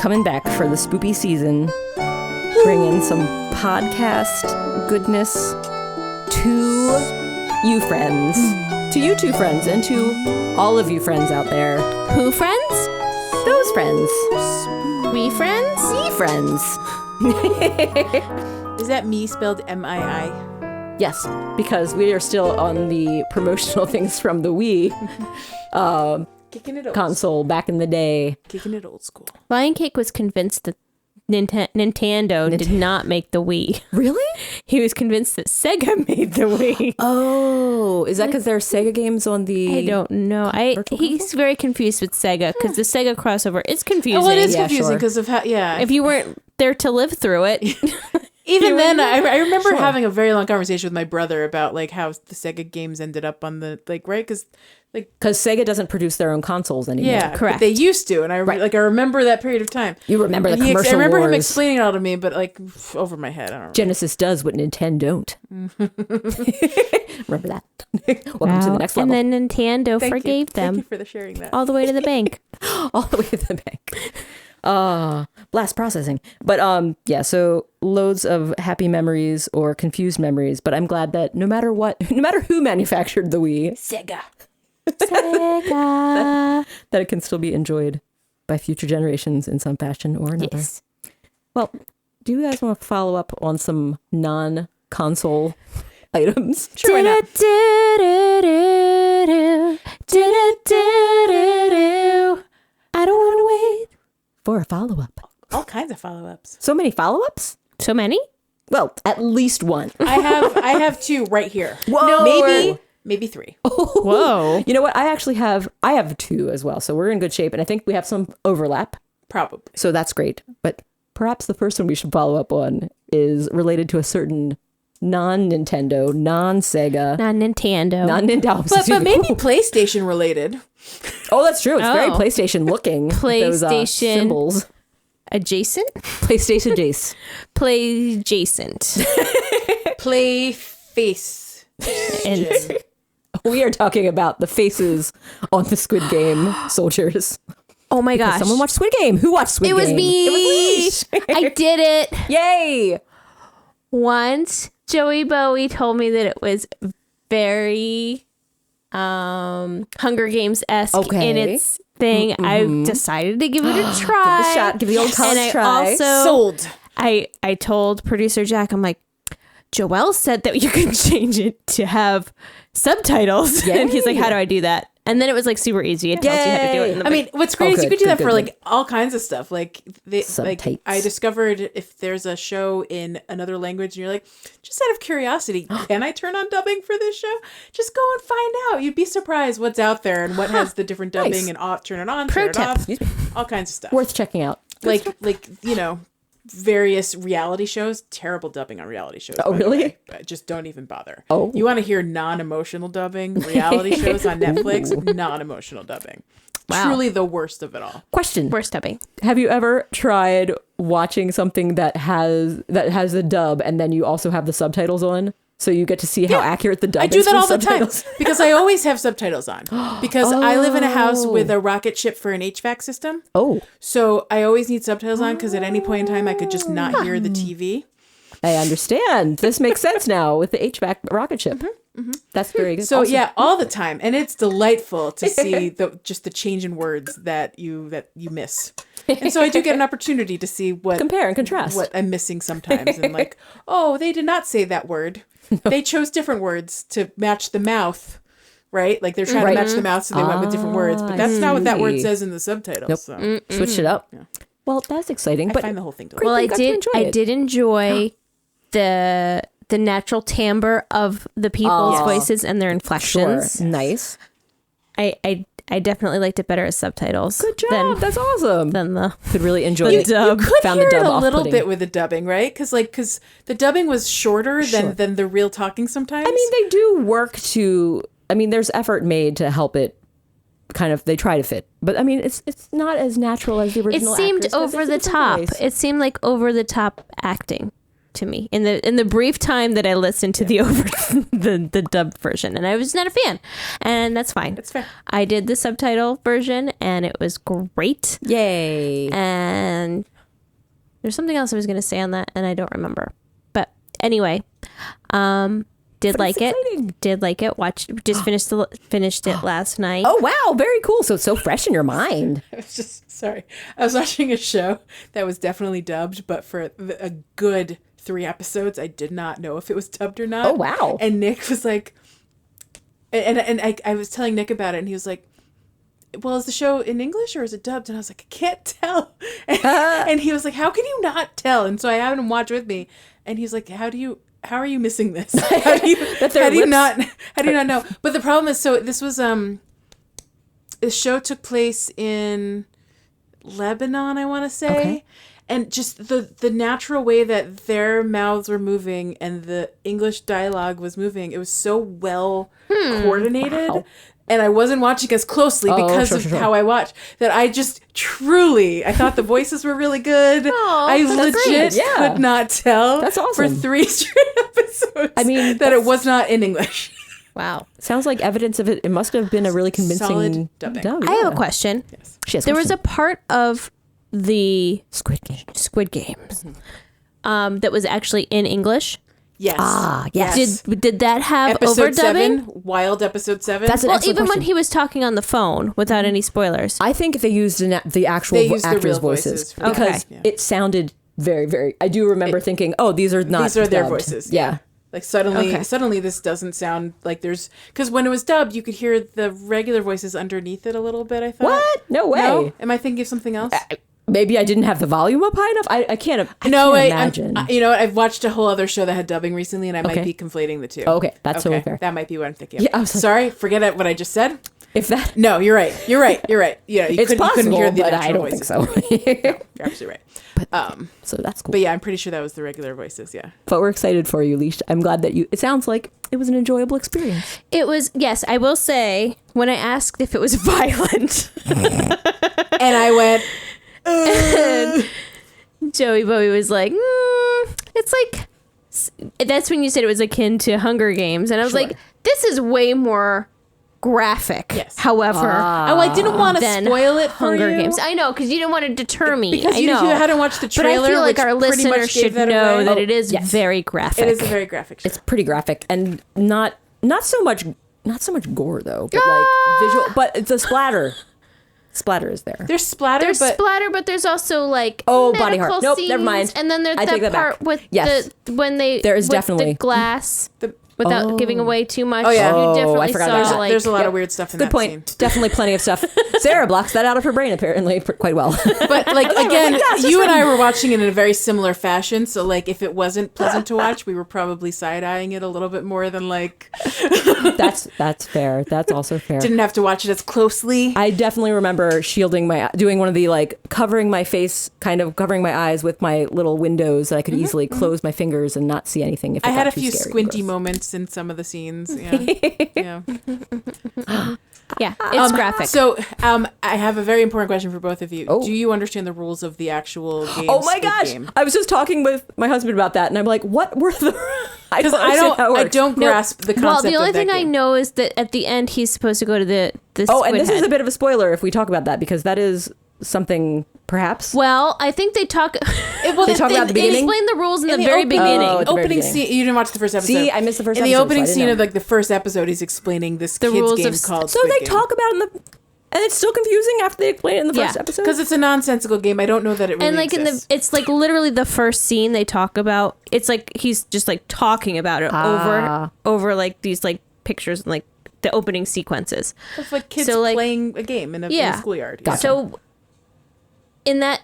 coming back for the spoopy season, bringing some podcast goodness to you friends, to you two friends, and to all of you friends out there. Who friends? Those friends. We friends? Me friends. Is that me spelled M-I-I? Yes, because we are still on the promotional things from the Wii Kicking it old console back in the day. Kicking it old school. Lion Cake was convinced that Nintendo did not make the Wii. Really? He was convinced that Sega made the Wii. Oh, is that because there are Sega games on the... I don't know. He's very confused with Sega because the Sega crossover is confusing. Oh, well, it is Yeah, confusing sure. because of how, yeah. If you weren't there to live through it. Even then, I remember having a very long conversation with my brother about like how the Sega games ended up on the, like, right? Because Sega doesn't produce their own consoles anymore. yeah, correct. But they used to, and I remember that period of time. You remember the And commercial I remember him wars. explaining it all to me, but like over my head. I don't know. Genesis does what Nintendo don't. Remember that. Welcome to the next level. And then Nintendo forgave them Thank you for sharing that. all the way to the bank. All the way to the bank. Blast processing. But yeah, so loads of happy memories or confused memories. But I'm glad that no matter who manufactured the Wii, Sega. Sega. that it can still be enjoyed by future generations in some fashion or another. Yes. Well, do you guys want to follow up on some non-console items? Sure, why not? I don't want to wait. For a follow-up. All kinds of follow-ups. So many follow-ups? So many? Well, at least one. I have two right here. Whoa. No, maybe three. Whoa. You know what? I have two as well. So we're in good shape. And I think we have some overlap. Probably. So that's great. But perhaps the first one we should follow up on is related to a certain non-Nintendo, non-Sega, Non-Nintendo. non-Nintendo. But maybe PlayStation related. Oh, that's true. It's very Oh. PlayStation looking. Those, PlayStation. symbols. Adjacent? PlayStation Jace. Playjacent. Play face. And We are talking about the faces on the Squid Game soldiers. oh my gosh. Someone watched Squid Game. Who watched Squid It Game? was me. It was Leash. I did it. Yay! Once Joey Bowie told me that it was very Hunger Games-esque Okay. in its thing. I decided to give it a try. Give it a shot. Give the old college and I try. also Sold. I told producer Jack, I'm like, Joelle said that you can change it to have subtitles. And he's like, how do I do that? And then it was like super easy. It tells you how to do it. In the I mean, what's great is you good, could do that good, for good. like all kinds of stuff. Like, Subtites. I discovered if there's a show in another language and you're like, just out of curiosity, can I turn on dubbing for this show? Just go and find out. You'd be surprised what's out there and what has the different dubbing Nice. and off, turn it on, Pro turn it tip. off, Excuse me. all kinds of stuff. Worth checking out. like various reality shows. Terrible dubbing on reality shows. Oh, by the really? way. Just don't even bother. Oh. You want to hear non-emotional dubbing? Reality shows on Netflix, non-emotional dubbing. Wow. Truly the worst of it all. Question. Worst dubbing. Have you ever tried watching something that has a dub and then you also have the subtitles on? So you get to see how accurate the dub I is do that from all the time subtitles? because I always have subtitles on because I live in a house with a rocket ship for an HVAC system. Oh, So I always need subtitles on because at any point in time I could just not hear the TV. I understand. This makes sense now with the HVAC rocket ship. That's very good. So Also- yeah, all the time, and it's delightful to see the change in words that you miss. And so I do get an opportunity to see what compare and contrast. what I'm missing sometimes, and like, oh, they did not say that word. They chose different words to match the mouth, right? Like they're trying Right. to match the mouth, so they went with different words. But that's not what that word says in the subtitles. Nope. So Switch it up. Well, that's exciting. I But find the whole thing delightful. Well, you got to enjoy I it. did enjoy the natural timbre of the people's voices and their sure, inflections. nice. I definitely liked it better as subtitles. Good job. That's awesome. Than the Could really enjoy the it. dub. Could Found hear the it dub a little off-putting. bit with the dubbing, right? Because the dubbing was shorter than the real talking sometimes. I mean, they do work to. I mean, there's effort made to help it. Kind of, they try to fit, but I mean, it's not as natural as the It original. seemed actors, 'cause over they the see different top. ways. It seemed like over the top acting. to me in the brief time that I listened to the the dubbed version, and I was not a fan, and that's fine. That's fair. I did the subtitle version, and it was great. Yay! And there's something else I was going to say on that, and I don't remember. But anyway, did like it. Finished it last night. Oh wow, very cool. So it's so fresh in your mind. I was just sorry. I was watching a show that was definitely dubbed, but for a good 3 episodes, I did not know if it was dubbed or not. Oh wow! And Nick was like, and I was telling Nick about it, and he was like, "Well, is the show in English or is it dubbed?" And I was like, "I can't tell." And he was like, "How can you not tell?" And so I had him watch with me, and he's like, How are you missing this? How do you not know? But the problem is, so this was the show took place in Lebanon, I want to say. Okay. And just the natural way that their mouths were moving and the English dialogue was moving, it was so well coordinated. Wow. And I wasn't watching as closely because of how I watch, that I just I thought the voices were really good. I legit could not tell That's awesome. for 3 straight episodes that it was not in English. Wow. Sounds like evidence of it. It must have been a really convincing Solid dubbing. dub. I have a question. Yes. She has There was a part of the Squid Games that was actually in English. Yes. Ah, yes. Did that have Episode overdubbing? 7, wild episode 7. That's an Well, excellent even when question. he was talking on the phone without any spoilers. I think if they used the actual They used the actors' real voices, voices for because that. it sounded very, very. I do remember thinking, "Oh, these are not. These are their dubbed." voices. Yeah. Like suddenly this doesn't sound like there's, because when it was dubbed, you could hear the regular voices underneath it a little bit, I thought. What? No way. No? Am I thinking of something else? Maybe I didn't have the volume up high enough. I can't. I No, can't I'm- imagine. you know what? I've watched a whole other show that had dubbing recently, and I might Okay. be conflating the two. Okay, that's totally fair. That might be what I'm thinking of. Yeah, I was like- Sorry, forget what I just said. If that, No, you're right. Yeah, you it's possible, couldn't hear the but natural I don't voices. think so. You're absolutely right. So that's cool. But yeah, I'm pretty sure that was the regular voices. Yeah. But we're excited for you, Leash. I'm glad that you. It sounds like it was an enjoyable experience. It was, yes, I will say, when I asked if it was violent, And I went, and Joey Bowie was like, it's like, that's when you said it was akin to Hunger Games. And I was Sure. like, this is way more graphic. Yes. However, oh, I didn't want to than spoil it for Hunger you. Games. I know, because you didn't want to deter me. Because I you know. hadn't watched the trailer, but I feel like which our pretty much listeners gave should that know away. that it is yes. very graphic. It is a very graphic show. It's pretty graphic and not so much gore though, but like visual. But it's a splatter. Splatter is there. There's splatter, There's but splatter, but there's also like body medical horror. Nope, scenes, never mind. And then there's I take that that part back. with Yes. when they There is with definitely- the glass the, without giving away too much. Oh, yeah. You Oh, definitely I forgot saw about that. like there's a lot Yep. of weird stuff in Good that point. scene. Definitely plenty of stuff. Sarah blocks that out of her brain apparently quite well. But like again, you and I were watching it in a very similar fashion. So like, if it wasn't pleasant to watch, we were probably side eyeing it a little bit more than like. That's fair. That's also fair. Didn't have to watch it as closely. I definitely remember doing one of the like covering my face, kind of covering my eyes with my little windows that I could easily close my fingers and not see anything. If it I had got a too few scary and squinty gross. moments in some of the scenes. Yeah. yeah, it's graphic. So, I have a very important question for both of you. Oh. Do you understand the rules of the actual game? Oh my Squid gosh! Game? I was just talking with my husband about that, and I'm like, "What were the?" Because I don't grasp the concept. well, the only of that thing I game. know is that at the end he's supposed to go to the Oh, and squid this head. is a bit of a spoiler if we talk about that because that is something perhaps. Well, I think they talk. Well, They talk about the They beginning? explain the rules in the the very opening- beginning. Oh, at the very Opening beginning. scene. You didn't watch the first episode. See, I missed the first in episode. the opening so I scene didn't of know. like the first episode, he's explaining this The kids rules game of- called. So they talk about it and it's still confusing after they explain it in the first Yeah. episode. because it's a nonsensical game. I don't know that it really And like exists. it's like literally the first scene they talk about. It's like he's just like talking about it over like these like pictures and like the opening sequences. It's like kids so, like- playing a game in a schoolyard. Gotcha. So in that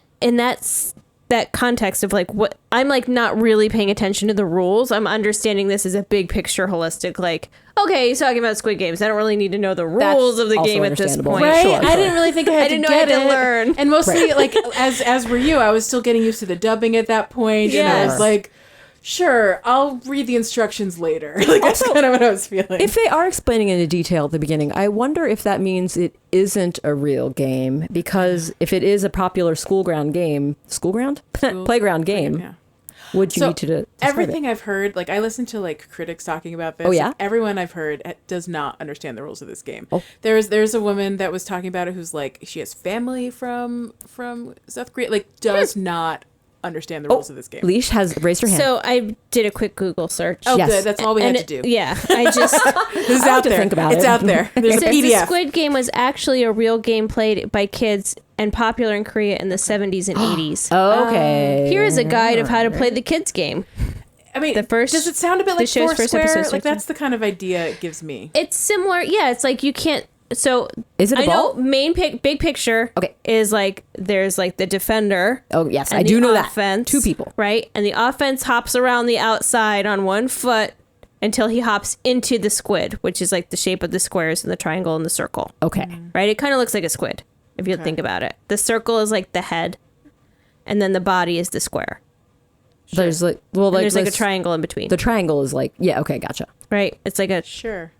context of like what I'm like not really paying attention to the rules. I'm understanding this as a big picture, holistic. Like, okay, he's talking about Squid Games. I don't really need to know the rules of the also game at this understandable. point. Right? Sure, I sure. didn't really think I had I to didn't know I get had to it. learn. And mostly, like as were you, I was still getting used to the dubbing at that point, and I Yes. was like, sure, I'll read the instructions later. Like that's kind of what I was feeling. If they are explaining it in detail at the beginning, I wonder if that means it isn't a real game because if it is a popular playground game, Yeah. Would you need to describe everything it? I've heard, like I listen to like critics talking about this. Oh, yeah? Like, everyone I've heard does not understand the rules of this game. Oh. There's a woman that was talking about it who's like she has family from South Korea, like does not understand the rules of this game. Leash has raised her hand. So I did a quick Google search. Oh, Yes. good. That's all we had to do. Yeah, I just. It's I out like to there. think about it's it. out there. There's a Says the PDF. Squid Game was actually a real game played by kids and popular in Korea in the 70s and 80s. Okay. Here is a guide of how to play the kids game. I mean, the first- does it sound a bit the like show's first Foursquare? episode Like starts that's the kind of idea it gives me. It's similar. Yeah, it's like you can't. So Is it a I ball? know big picture. Okay. Is like there's like the defender. Oh, yes. and I the do know offense, that. 2 people. Right? And the offense hops around the outside on one foot until he hops into the squid, which is like the shape of the squares and the triangle and the circle. Okay. Right? It kind of looks like a squid if you think about it. The circle is like the head, and then the body is the square. There's like, well, And like, there's like a this- triangle in between. The triangle is like, yeah, okay, gotcha. Right? It's like a Sure.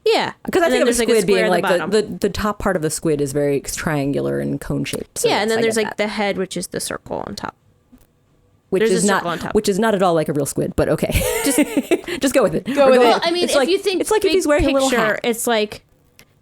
yeah. Because I And think then of a there's, squid a square being at like bottom. the top part of the squid is very triangular and cone shaped. So yeah, and then I there's get like that. the head, which is the circle on top. which there's is a not circle on top. which is not at all like a real squid, but okay. Just go with it. Go with it. Well, I mean, It's if like- you think it's like if big he's wearing a little picture, hat. it's like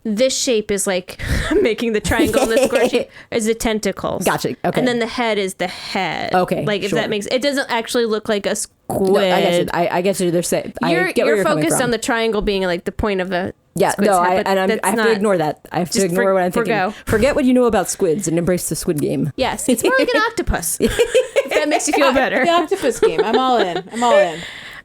this shape is like making the triangle and the square shape is the tentacles. Gotcha, okay. And then the head is the head. Okay, Like if sure. that makes it doesn't actually look like a squid. No, I guess it. I guess they're saying. You're get where you're coming focused from. on the triangle being like the point of the Yeah, squid's no, head, but I that's have not- to ignore that. I have to Just ignore what I'm thinking. forgo. Forget what you know about squids and embrace the Squid Game. Yes, it's more like an octopus. If that makes you feel better. The octopus game. I'm all in. I'm all in.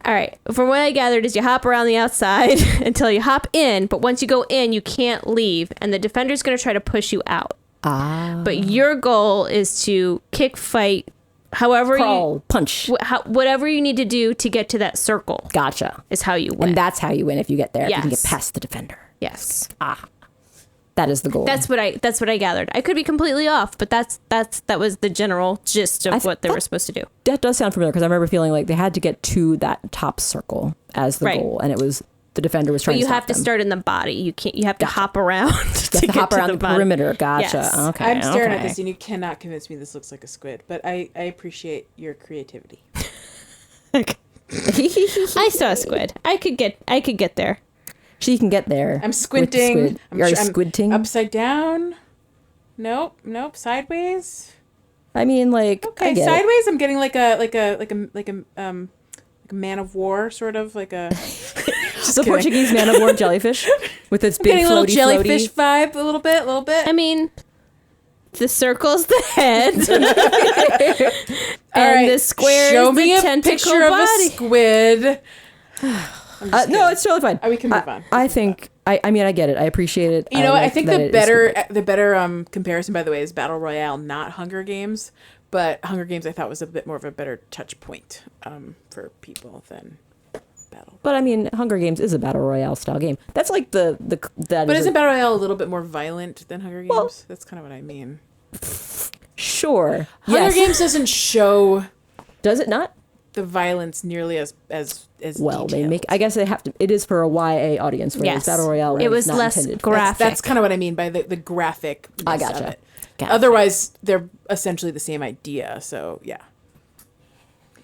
All right. From what I gathered is you hop around the outside until you hop in, but once you go in, you can't leave, and the defender's going to try to push you out. Ah, But your goal is to kick, fight, however crawl, punch. whatever you need to do to get to that circle Gotcha. is how you win. And that's how you win if you get there. If you can get Yes. past the defender. yes. That is the goal. That's what I gathered. I could be completely off, but that was the general gist of what they were supposed to do. That does sound familiar because I remember feeling like they had to get to that top circle as the Right. goal, and it was the defender was trying But to you stop have to them. start in the body. You can't. You have to hop around You have to to get hop to around the body. perimeter. Gotcha. Yes. Okay. I'm staring at okay. this, and you cannot convince me this looks like a squid. But I appreciate your creativity. I saw a squid. I could get there. She can get there. I'm with the squinting. squid. I'm Are you I'm squinting? upside down. Nope. Sideways. I mean, like, I Okay, get it. sideways. I'm getting like a man of war, sort of like a. The kidding. Portuguese man of war jellyfish with its big Getting a little floaty, jellyfish floaty. vibe, a little bit. I mean, the circle's the head, and All right, the square show is me the a tentacle picture body. of a squid. No, it's totally fine. We can move on. I think. I mean, I get it. I appreciate it. You know, I like think that the it is better comparison, by the way, is Battle Royale, not Hunger Games. But Hunger Games, I thought was a bit more of a better touch point for people than Battle. But I mean, Hunger Games is a battle royale style game. That's like that. But is isn't a- Battle Royale a little bit more violent than Hunger Games? Well- That's kind of what I mean. Sure. Hunger Yes. Games doesn't show Does it not? the violence nearly as Well, they detailed. make. I guess they have to. It is for a YA audience, whereas Yes. battle royale. It is was not less intended. graphic. That's kind of what I mean by the graphic. I gotcha. Of it. Gotcha. Otherwise, they're essentially the same idea. So yeah.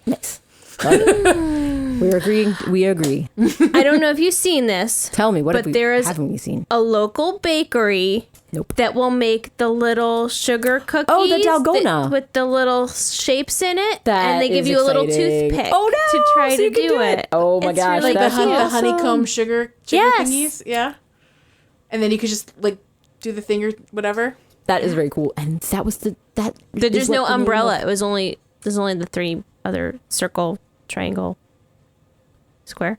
Nice. Love it. We're agreeing. We agree. I don't know if you've seen this. Tell me what But have we, there is haven't we seen? a local bakery Nope. that will make the little sugar cookies. Oh, the Dalgona. with the little shapes in it, That and they give is you a little exciting. toothpick Oh, no, to try so to you can do do it. it. Oh, my It's gosh, really Like that's the cute. the honeycomb sugar Yes. thingies, yeah. And then you could just like do the thing or whatever. That is very cool. And that was that. There's is what no the name umbrella. of- There's only the three other circle, triangle, square,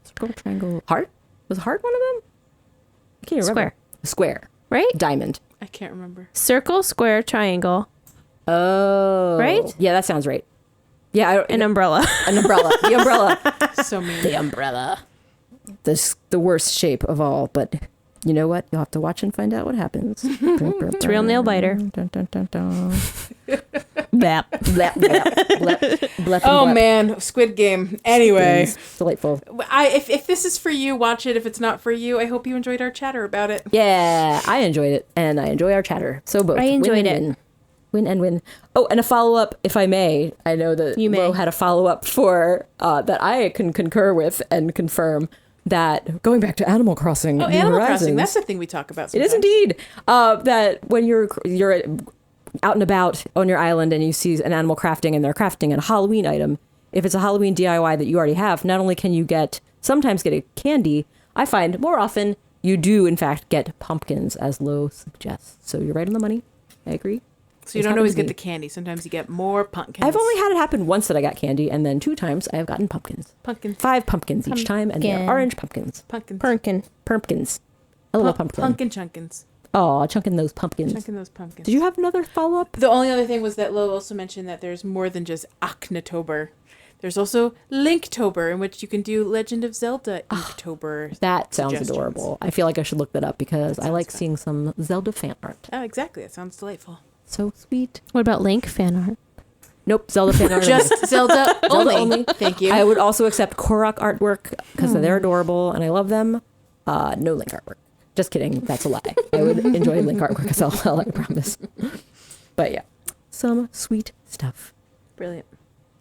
Circle, triangle, heart. Was heart one of them? I can't remember. Square. Square. right? Diamond. I can't remember. Circle, square, triangle, Oh. Right? Yeah, that sounds right. Yeah, an umbrella. an umbrella. The umbrella. So mean. The umbrella. The worst shape of all, but you know what? You'll have to watch and find out what happens. It's a real nail biter. Dun, dun, dun, dun. Blap, blap, blap, blap, blap, and Oh blap. man, Squid Game. Anyway, It's delightful. if this is for you, watch it. If it's not for you, I hope you enjoyed our chatter about it. Yeah, I enjoyed it, and I enjoy our chatter. So both. I enjoyed it. Win-win-win. Win and win. Oh, and a follow-up, if I may. I know that You may. Lo had a follow-up for that I can concur with and confirm that going back to Animal Crossing. Oh, New Animal Horizons, Crossing. That's the thing we talk about it is sometimes. indeed. That when you're out and about on your island and you see an animal crafting and they're crafting a Halloween item, if it's a Halloween DIY that you already have, not only can you sometimes get a candy, I find more often you do, in fact, get pumpkins, as Lo suggests. So you're right on the money. I agree. So you It's don't happened always to get me. the candy. Sometimes you get more pumpkins. I've only had it happen once that I got candy, and then 2 times I have gotten pumpkins. pumpkins. 5 pumpkins each time, and they're Pumpkin. orange pumpkins. Pumpkins. Pumpkins. I love a pumpkin. Pumpkin chunkins. Oh, chunking those pumpkins. Chunking those pumpkins. Did you have another follow-up? The only other thing was that Lo also mentioned that there's more than just Aknatober. There's also Linktober, in which you can do Legend of Zelda Inktober. That sounds suggestions. adorable. I feel like I should look that up because I like fun. seeing some Zelda fan art. Oh, exactly. That sounds delightful. So sweet. What about Link fan art? Nope, Zelda fan art. Just Zelda only. only. Thank you. I would also accept Korok artwork because they're adorable and I love them. No Link artwork. Just kidding. That's a lie. I would enjoy Link artwork as well, I promise. But yeah, some sweet stuff. Brilliant.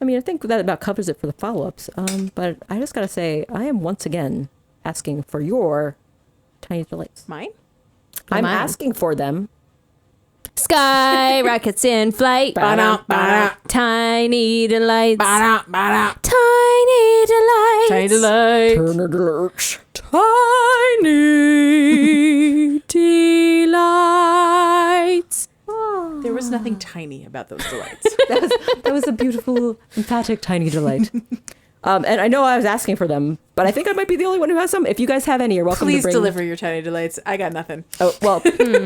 I mean, I think that about covers it for the follow-ups. But I just got to say, I am once again asking for your tiny delights. Mine? I'm Mine. asking for them. Sky rockets in flight. Ba-da, ba-da, Tiny delights. ba-da, ba-da. Tiny delights. Tiny delight. Turner Deluxe. Tiny delights. There was nothing tiny about those delights. That was a beautiful, emphatic, tiny delight. And I know I was asking for them, but I think I might be the only one who has some. If you guys have any, you're welcome Please to bring. deliver your tiny delights. I got nothing. Oh, well,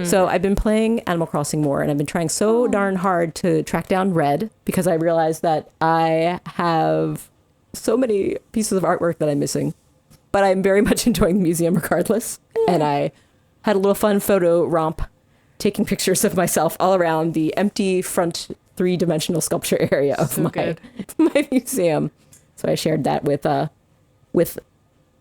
so I've been playing Animal Crossing more, and I've been trying so darn hard to track down Red because I realized that I have so many pieces of artwork that I'm missing. But I'm very much enjoying the museum regardless. And I had a little fun photo romp taking pictures of myself all around the empty front 3-dimensional sculpture area of So good. my museum. So I shared that with the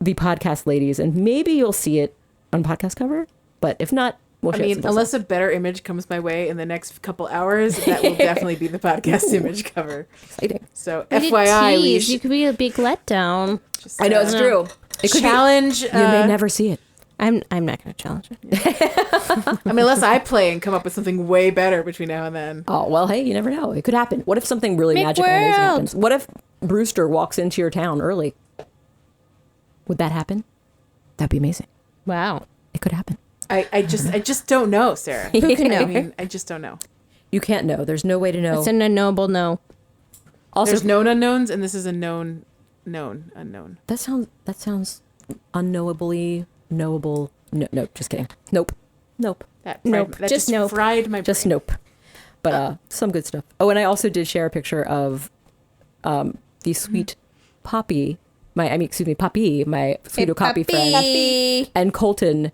podcast ladies, and maybe you'll see it on podcast cover. But if not, we'll I share mean, it unless a better image comes my way in the next couple hours, that will definitely be the podcast image cover. exciting. So, We did FYI, tease. You could be a big letdown. just, I know it's true. It could be- challenge. you may never see it. I'm not going to challenge it. I mean, unless I play and come up with something way better between now and then. Oh, well, hey, you never know. It could happen. What if something really Make magical and amazing world. happens? What if Brewster walks into your town early? Would that happen? That'd be amazing. Wow. It could happen. I just don't know, Sarah. Who can know? I mean, I just don't know. You can't know. There's no way to know. It's an unknowable no. Also, There's known unknowns, and this is a known unknown. that sounds unknowably knowable. No, just kidding. Nope. That Nope, That just nope. fried my brain. Just nope. But some good stuff. Oh, and I also did share a picture of the sweet Poppy, Poppy, my pseudocopy friend, and Colton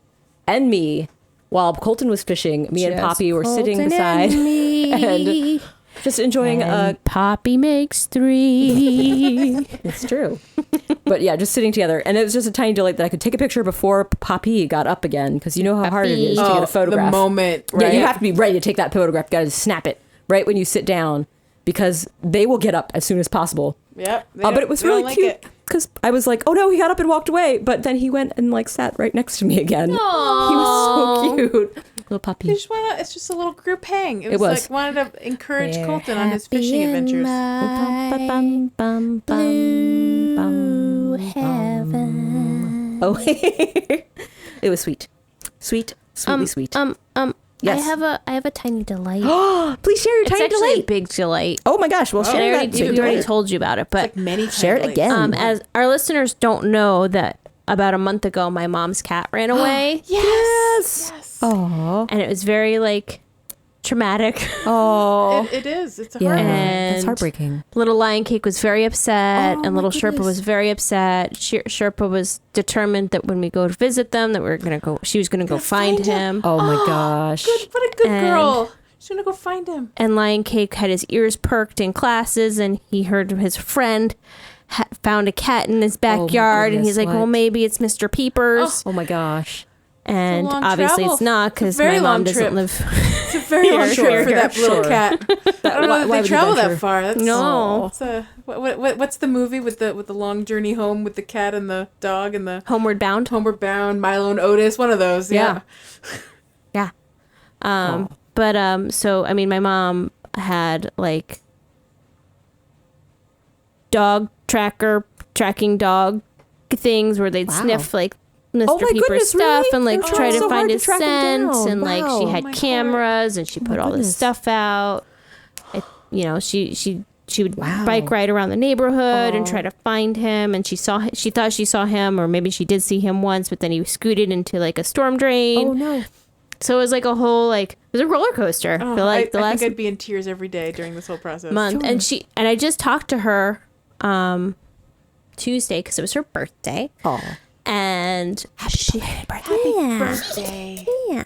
and me. While Colton was fishing, me and Just Poppy were sitting Colton beside and me. and just enjoying And Poppy makes 3. It's true. But yeah, just sitting together. And it was just a tiny delight that I could take a picture before Poppy got up again, because you know how hard it is to get a photograph. The moment, right? Yeah, you have to be ready to take that photograph. You got to snap it right when you sit down, because they will get up as soon as possible. Yep. But it was really cute because I was like, oh no, he got up and walked away. But then he went and like sat right next to me again. He was so cute. Little puppy. It's just a little group hang. It was. was like wanted to encourage We're Colton on his happy fishing in adventures. my blue heaven. Oh, it was sweet. Sweetly sweet. Yes. I have a tiny delight. Please share your It's tiny actually a delight. big delight. Oh my gosh, well, I share already, that. we already told you about it, but Like many Share it times. again. as our listeners don't know that about a month ago, my mom's cat ran away, Yes. Oh, and it was very like traumatic. oh, It is. It's a yeah, hard one. And- that's heartbreaking. Little Lion Cake was very upset, Oh, and my Little Sherpa goodness. was very upset. Sherpa was determined that when we go to visit them, that she was gonna go find find him. him. Oh my gosh. Good. What a good And- girl. She's gonna go find him. And Lion Cake had his ears perked in classes, and he heard his friend found a cat in his backyard, and he's goodness, like, what? "Well, maybe it's Mr. Peepers." Oh my gosh. And long obviously travel. it's not It's a because very my mom long doesn't trip. live. It's a very long trip for that little sure. cat. I don't know why if they would you travel venture? that far. That's, No. It's what's the movie with the long journey home with the cat and the dog and the Homeward Bound. Homeward Bound, Milo and Otis, one of those. Yeah. Yeah. But so I mean my mom had like tracking dog things where they'd sniff like Mr. Oh my Peeper's goodness, stuff really? and like They're try trying to so find hard to his track him scent down. and like she Wow. had my cameras and she put all this goodness. stuff out. You know, she would bike ride around the neighborhood and try to find him, and she thought she saw him, or maybe she did see him once, but then he scooted into like a storm drain. Oh no. So it was like a whole like it was a roller coaster Oh, for like the I last think I'd be in tears every day during this whole process. month. And I just talked to her Tuesday because it was her birthday. Oh. And Happy birthday. yeah.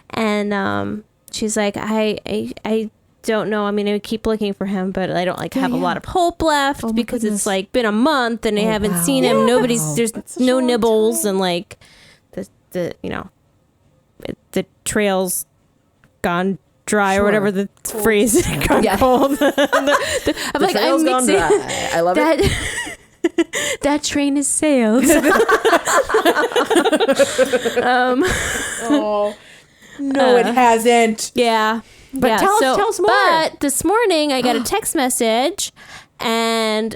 And she's like, I don't know. I mean, I keep looking for him, but I don't like have a lot of hope left because it's like been a month and I haven't seen him. There's That's such a no long nibbles time. and like the you know the trail's gone dry or whatever the phrase is. Gone cold. I'm like, I'm mixing dry. I love it. that. That train has sailed. Oh no, it hasn't. Yeah. But yeah, tell us more. But this morning I got a text message and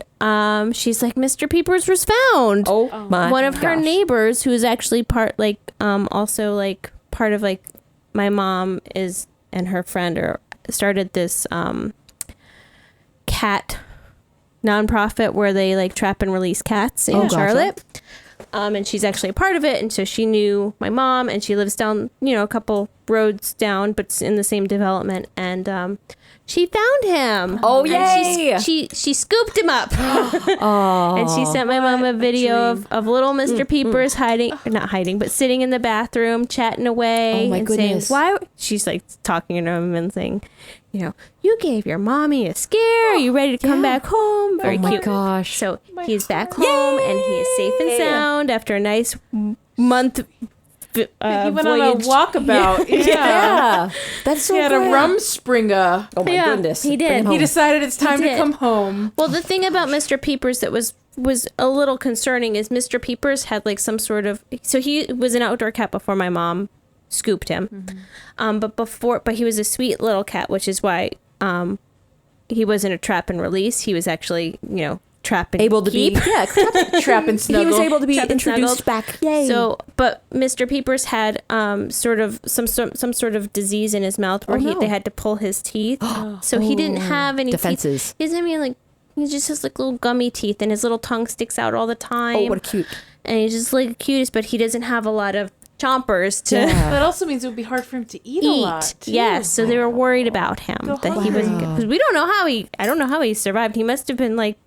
she's like, Mr. Peepers was found. Oh my One of her gosh. neighbors who is actually also like part of like my mom is and her friend started this cat nonprofit where they like trap and release cats in Charlotte. And she's actually a part of it, and so she knew my mom, and she lives down, a couple roads down, but in the same development, and she found him. Oh, And yay! she scooped him up, and she sent my mom a video of little Mr. Peepers not hiding, but sitting in the bathroom, chatting away, Oh, my and goodness. saying, "Why?" She's like talking to him and saying, you gave your mommy a scare. Are you ready to come back home? Very Oh my cute. gosh. So he's back home and he is safe and sound after a nice month He went voyage. on a walkabout. Yeah. That's so He had a great. rumspringa. Oh my Yeah, goodness. he did. Bring him He home. decided it's time to did. come home. Well, the thing about Mr. Peepers that was a little concerning is Mr. Peepers had like some sort of, so he was an outdoor cat before my mom scooped him. But he was a sweet little cat, which is why he wasn't a trap and release. He was actually, trap and able to keep. be Trap and he snuggle. was able to be Trap and introduced snuggled. back. Yay. So, but Mr. Peepers had sort of some sort of disease in his mouth where no. they had to pull his teeth. So he didn't have any defenses. Teeth. He doesn't have any like he just has like little gummy teeth, and his little tongue sticks out all the time. Oh, what a cute. And he's just like the cutest, but he doesn't have a lot of chompers to That also means it would be hard for him to eat a lot. too. Yes, so they were worried about him that he wasn't because we don't know how I don't know how he survived. He must have been like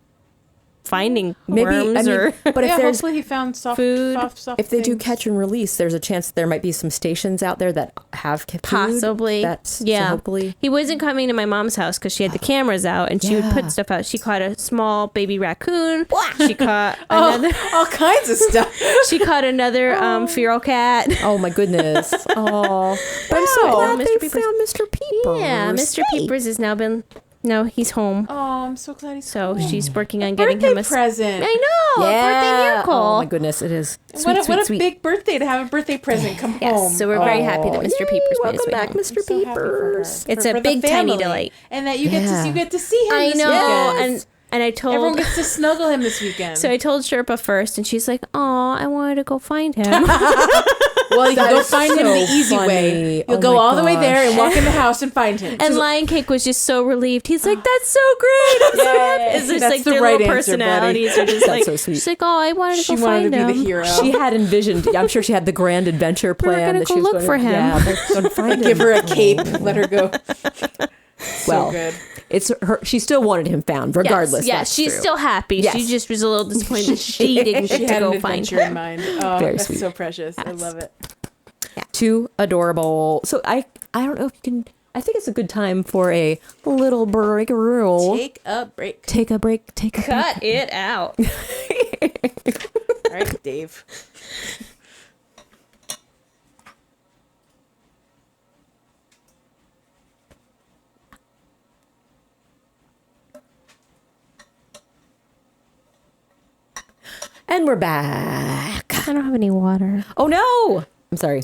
finding worms or but if Yeah, there's hopefully he found soft food. soft if they do things. catch and release, there's a chance there might be some stations out there that have food. possibly. That's yeah. so hopefully. He wasn't coming to my mom's house because she had the cameras out and she would put stuff out. She caught a small baby raccoon. She caught another. all kinds of stuff. She caught another feral cat. Oh my goodness. Oh, but I'm so Wow. glad Mr. they Peepers. found Mr. Peepers. Yeah, Mr. Peepers has now been. No, he's home. Oh, I'm so glad he's So home. she's working on getting birthday him a present. I know. A birthday miracle. Oh my goodness, it is. Sweet, what a sweet. big birthday to have a birthday present come home. Yes, so we're very happy that Mr. Peepers made Welcome his way back, home. Mr. So happy for her. Peepers. It's For a the big, tiny family. delight. And that you Yeah. get to see him I this know, weekend. and I told Everyone gets to snuggle him this weekend. so I told Sherpa first, and she's like, "Oh, I wanted to go find him." well, you can go is find him the so easy funny. way. You'll Oh go my all the way there gosh. and walk in the house and find him. And Lion Cake was just so relieved. He's like, "That's so great!" I'm so happy. It's just That's like the their right little answer, buddy. personalities are just That's like. so sweet. She's like, "Oh, I wanted to she go wanted find to be him." the hero. She had envisioned. I'm sure she had the grand adventure plan gonna that go she was look going for him. Yeah, they're going to find Give him. her a cape. Let her go. Well, so good. it's her. She still wanted him found, regardless. Yes, that's she's true. still happy. Yes. She just was a little disappointed that she didn't She get to had an go find adventure him. in mind. Oh, Very that's sweet. so precious. I love it. Too adorable. So I don't know if you can. I think it's a good time for a little break rule. Take a break. Take a break. Take a break. Cut it out. All right, Dave. And we're back. I don't have any water. Oh no! I'm sorry.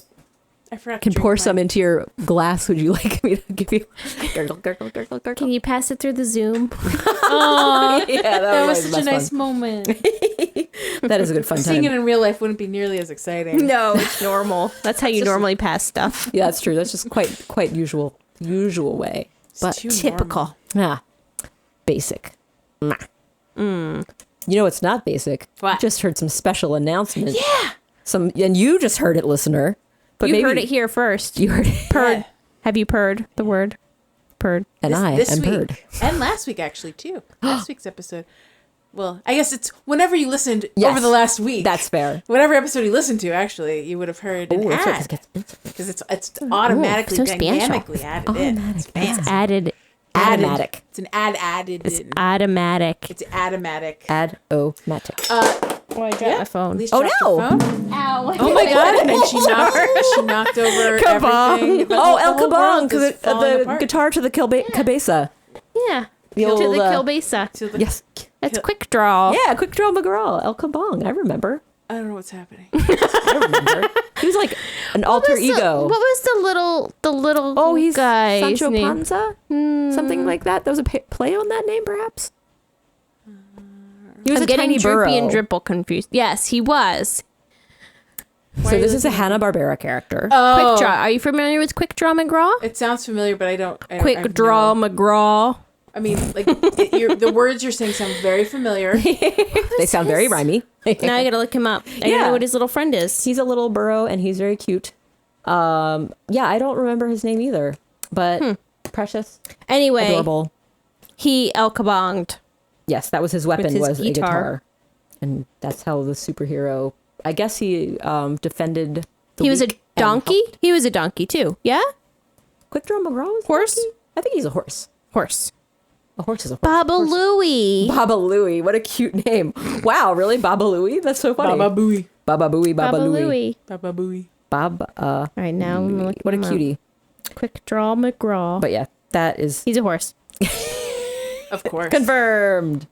I forgot. Can to pour drink some mine. into your glass. Would you like me to give you? Gurgle, gurgle, gurgle, gurgle. Can you pass it through the Zoom? Yeah, That was always such a the nice best moment. fun. That is a good fun Seeing time. it in real life wouldn't be nearly as exciting. No, it's normal. That's how you normally pass stuff. Yeah, that's true. That's just quite usual way. But too Typical. ah, basic. Nah. You know it's not basic. What? You just heard some special announcement. Yeah. And you just heard it, listener. But You maybe heard it here first. You heard it. Purred. Yeah. Have you purred the word? Purred. And I This am week. Bird. And last week, actually, too. Last week's episode. Well, I guess it's whenever you listened Yes, over the last week. That's fair. Whatever episode you listened to, actually, you would have heard an that's right, ad. Because it's automatically, so special. dynamically added in. It's Automatic. fancy. Added. Automatic. It's an ad added It's in. automatic. It's automatic. Ad-o-matic. Oh, I dropped my phone. Lisa Oh, dropped no. her phone. Ow. Oh my god! And she knocked over everything. Oh, El The whole Cabong, world is falling the apart. guitar to the cabeza. Yeah. The to old, the uh, Kilbasa. To the- Yes. That's quick draw. Yeah, Quick Draw McGraw, El Cabong. I remember. I don't know what's happening. I remember. He was like an alter ego. What was the little Oh, he's guy's Sancho name? Panza? Something like that. There was a play on that name, perhaps? He was I'm a getting tiny Droopy burrow. and Dripple confused. Yes, he was. So this is a Hanna-Barbera character. Oh, Quick Draw. Are you familiar with Quick Draw McGraw? it sounds familiar, but I don't Quick Draw know. McGraw. I mean, like the words you're saying sound very familiar. They sound very rhymey. Now I gotta look him up. I gotta Yeah. know what his little friend is. He's a little burrow and he's very cute. Yeah, I don't remember his name either, but precious, Anyway, adorable. he El Kabonged. Yes, that was his weapon, his was a guitar. guitar. And that's how the superhero, I guess he defended the He was a weak and donkey? helped. He was a donkey too. Yeah? Quick Draw McGraw is a Horse? donkey? I think he's a horse. Horse. A horse is a horse. Baba Louie. Baba Louie. What a cute name. Wow, really? Baba Louie? That's so funny. Baba Booey. Baba Booey, Baba, Baba Louie. Louie. Baba Booey. All right, now I'm gonna look What a him up. cutie. Quick Draw McGraw. But yeah, that is He's a horse. Of course. confirmed.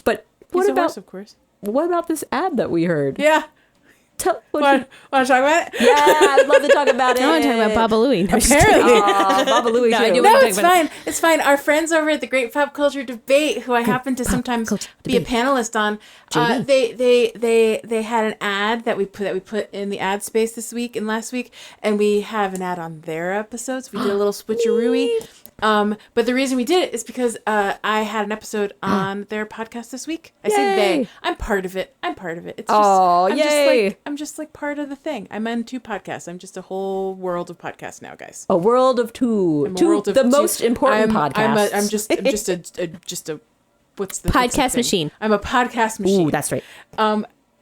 But He's what a about horse, of course. this ad that we heard? Yeah. Want Want to talk about it? yeah, I'd love to talk about it. I want to talk about Baba Louie. No, just Apparently. kidding. Aw, Baba Louie No, too. I do No, want to it's talk about fine. It's fine. Our friends over at the Great Pop Culture Debate, who I happen to sometimes Culture be a Debate. panelist on, they had an ad that we put in the ad space this week and last week, and we have an ad on their episodes. We did a little switcheroo. But the reason we did it is because I had an episode on their podcast this week. I say Yay. they. I'm part of it. It's just Aw, I'm yay. just like part of the thing. I'm in 2 podcasts. I'm just a whole world of podcasts now, guys. A world of two. I'm a Two, world of the two- most important podcasts. I'm just a what's the Podcast thing? machine. I'm a podcast machine. Ooh, that's right.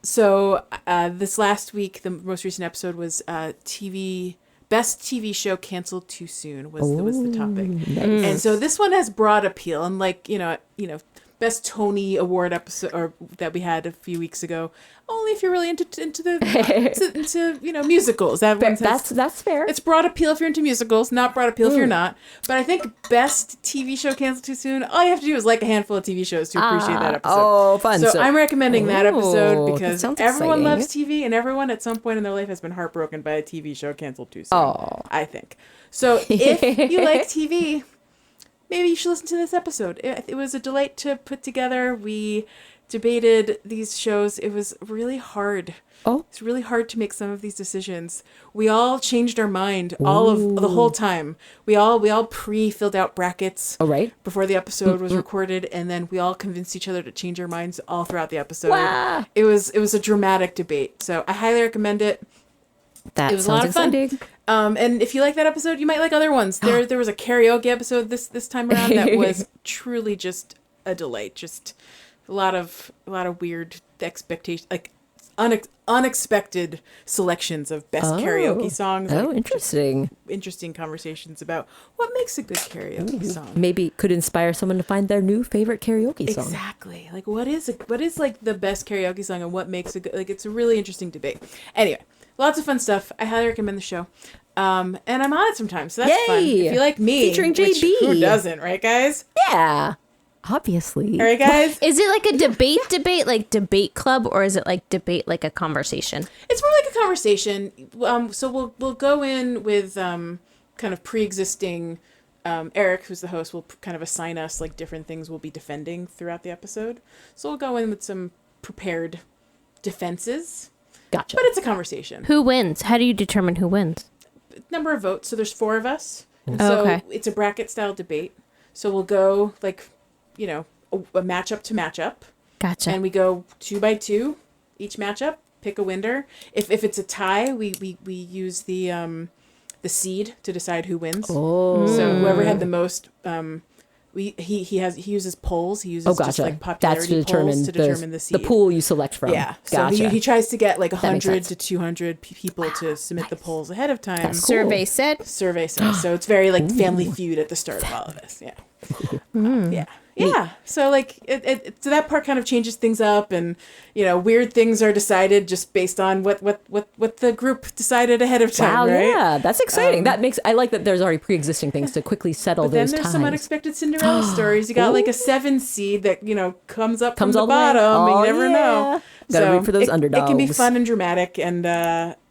So this last week, the most recent episode was best TV show canceled too soon was the topic, and so this one has broad appeal. And like you know, best Tony Award episode or that we had a few weeks ago. Only if you're really into into musicals. That one has, That's fair. it's broad appeal if you're into musicals, not broad appeal if you're not. But I think best TV show canceled too soon. All you have to do is like a handful of TV shows to appreciate that episode. Oh, fun. So I'm recommending that episode Ooh, because that sounds everyone exciting. loves TV and everyone at some point in their life has been heartbroken by a TV show canceled too soon. Oh. I think. So if you like TV, maybe you should listen to this episode. It was a delight to put together. We debated these shows. It was really hard. Oh. It's really hard to make some of these decisions. We all changed our mind all of the whole time. We all pre-filled out brackets. Oh, right. Before the episode was recorded, and then we all convinced each other to change our minds all throughout the episode. Wow. It was a dramatic debate. So I highly recommend it. That It was a sounds lot of fun. exciting. And if you like that episode, you might like other ones. There was a karaoke episode this time around that was truly just a delight. Just a lot of weird expectations, like unexpected selections of best karaoke songs. Oh, like, interesting. interesting conversations about what makes a good karaoke song. Maybe could inspire someone to find their new favorite karaoke song. Exactly. Like what is like the best karaoke song and what makes a good, like it's a really interesting debate. Anyway, lots of fun stuff. I highly recommend the show. And I'm on it sometimes, so that's fun. Yay! If you like me, Featuring which JB. who doesn't, right, guys? Yeah. Obviously. All right, guys. Is it like a debate, like debate club, or is it like debate like a conversation? It's more like a conversation. So we'll go in with kind of pre-existing. Eric, who's the host, will kind of assign us like different things we'll be defending throughout the episode. So we'll go in with some prepared defenses. Gotcha. But it's a conversation. Who wins? How do you determine who wins? Number of votes. So there's 4 of us. And Oh, so okay. it's a bracket style debate. So we'll go like, a matchup to matchup. Gotcha. And we go 2 by 2 each matchup, pick a winner. If it's a tie, we use the seed to decide who wins. Oh. So whoever had the most he uses polls. He uses just like popularity polls to determine the seed. The pool you select from. Yeah. Gotcha. So he tries to get like makes 100 sense. to 200 people to submit the polls ahead of time. That's cool. Survey said. Survey says. So it's very like Family Feud at the start of all of this. Yeah. Yeah. Yeah. So like so that part kind of changes things up, and weird things are decided just based on what the group decided ahead of time. Wow, right? yeah, that's exciting. I like that there's already pre-existing things to quickly settle But then those there's ties. some unexpected Cinderella stories. You got like a 7 seed that comes up from the all the way. bottom, and Oh, you never know. Gotta root for those underdogs. It can be fun and dramatic, and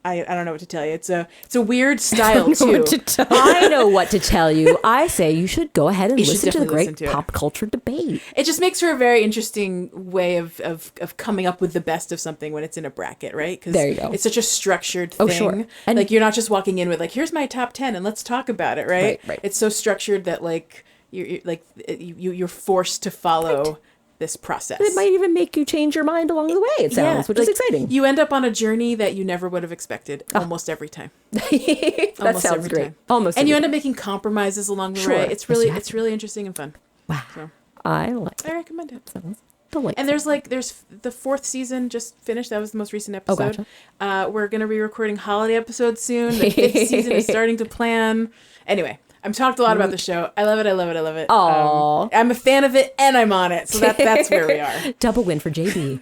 I don't know what to tell you. It's a weird style too. I know what to tell you. I say you should go ahead and You should listen to the definitely great listen to it. pop culture debate. It just makes for a very interesting way of coming up with the best of something when it's in a bracket, right? Because There you go. it's such a structured thing. Oh, sure. And- like you're not just walking in with like, here's my top 10 and let's talk about it, right? Right. It's so structured that like you're forced to follow this process. It might even make you change your mind along the way, it sounds, which is like, exciting. You end up on a journey that you never would have expected almost every time. That Almost sounds every great. time. Almost. And you every end up making compromises along the Sure. way. It's really Exactly. interesting and fun. Wow. So I like it. I recommend it. Sounds delightful. And there's the 4th season just finished. That was the most recent episode. gotcha. We're going to be recording holiday episodes soon. The 5th season is starting to plan. Anyway, I've talked a lot about the show. I love it. I love it. I love it. Aw. I'm a fan of it and I'm on it. So that's where we are. Double win for JB.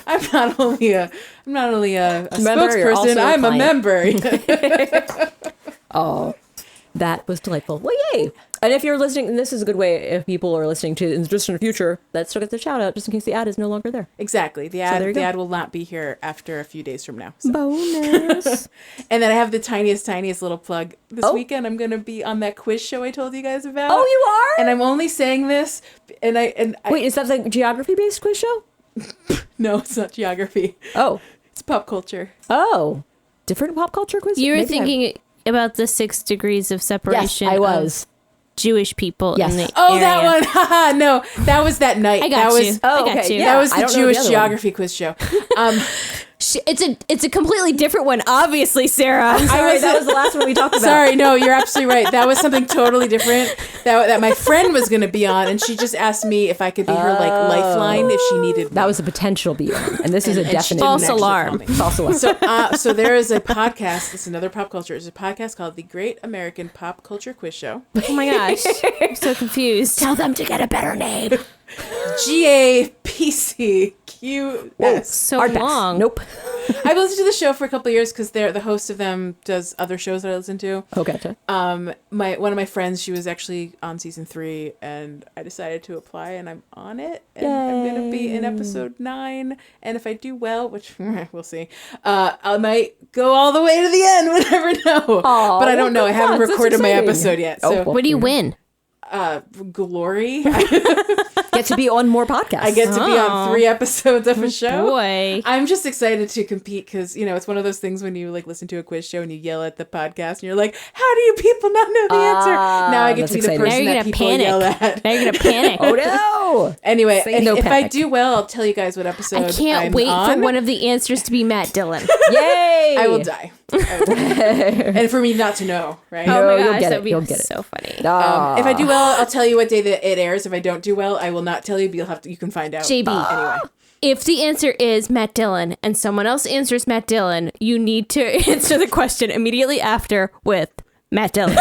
I'm not only a Member, you're also spokesperson, a I'm a client. member. Oh, that was delightful. Well, yay. And if you're listening, and this is a good way if people are listening to in the distant future, that still gets a shout out just in case the ad is no longer there. Exactly. The there you go. ad will not be here after a few days from now. So. Bonus. And then I have the tiniest little plug. This weekend I'm going to be on that quiz show I told you guys about. Oh, you are? And I'm only saying this and I Wait, is that like geography based quiz show? no, it's not geography. Oh. It's pop culture. Oh. Different pop culture quiz? You were Maybe thinking about the 6 degrees of Yes, separation. I was. Of Jewish people Yes. in the Oh, area. that one. Haha, no. That was that night. I got that you. Was, I Oh, got okay, you. yeah. that was I the don't know Jewish the other geography quiz show. It's a completely different one, obviously, Sarah. Sorry, that was the last one we talked about. Sorry, no, you're absolutely right. That was something totally different that my friend was going to be on, and she just asked me if I could be her like lifeline if she needed me. That was a potential be on, and this is a And she definite didn't False actually alarm. call me. false alarm. So there is a podcast. This is another pop culture. There's a podcast called The Great American Pop Culture Quiz Show. Oh my gosh. I'm so confused. Tell them to get a better name. GAPCQS. So Art Backs. long. Nope. I've listened to the show for a couple of years because the host of them does other shows that I listen to. Oh, gotcha. One of my friends, she was actually on season 3, and I decided to apply, and I'm on it, and I'm gonna be in episode 9, and if I do well, which we'll see, I might go all the way to the end. We'll never know. Aw, but I don't know. I well, haven't that's recorded my exciting. episode yet, Oh, so well. What do you win? glory. Get to be on more podcasts. I get to be on 3 episodes of a show. Boy. I'm just excited to compete because, it's one of those things when you like listen to a quiz show and you yell at the podcast and you're like, how do you people not know the answer? Now I get that's to be the exciting. Now person you're that gonna people panic. yell at. Now you're gonna panic. Oh no! Anyway, Say no if I panic. do well, I'll tell you guys what episode I can't I'm wait on. for one of the answers to be Matt Dillon. Yay! I will die. And for me not to know, right? No, Oh my you'll gosh, get that it. would be You'll get it. so funny. Ah. If I do well, I'll tell you what day that it airs. If I don't do well, I will not tell you, but you can find out. JB. Anyway. If the answer is Matt Dillon and someone else answers Matt Dillon, you need to answer the question immediately after with Matt Dillon.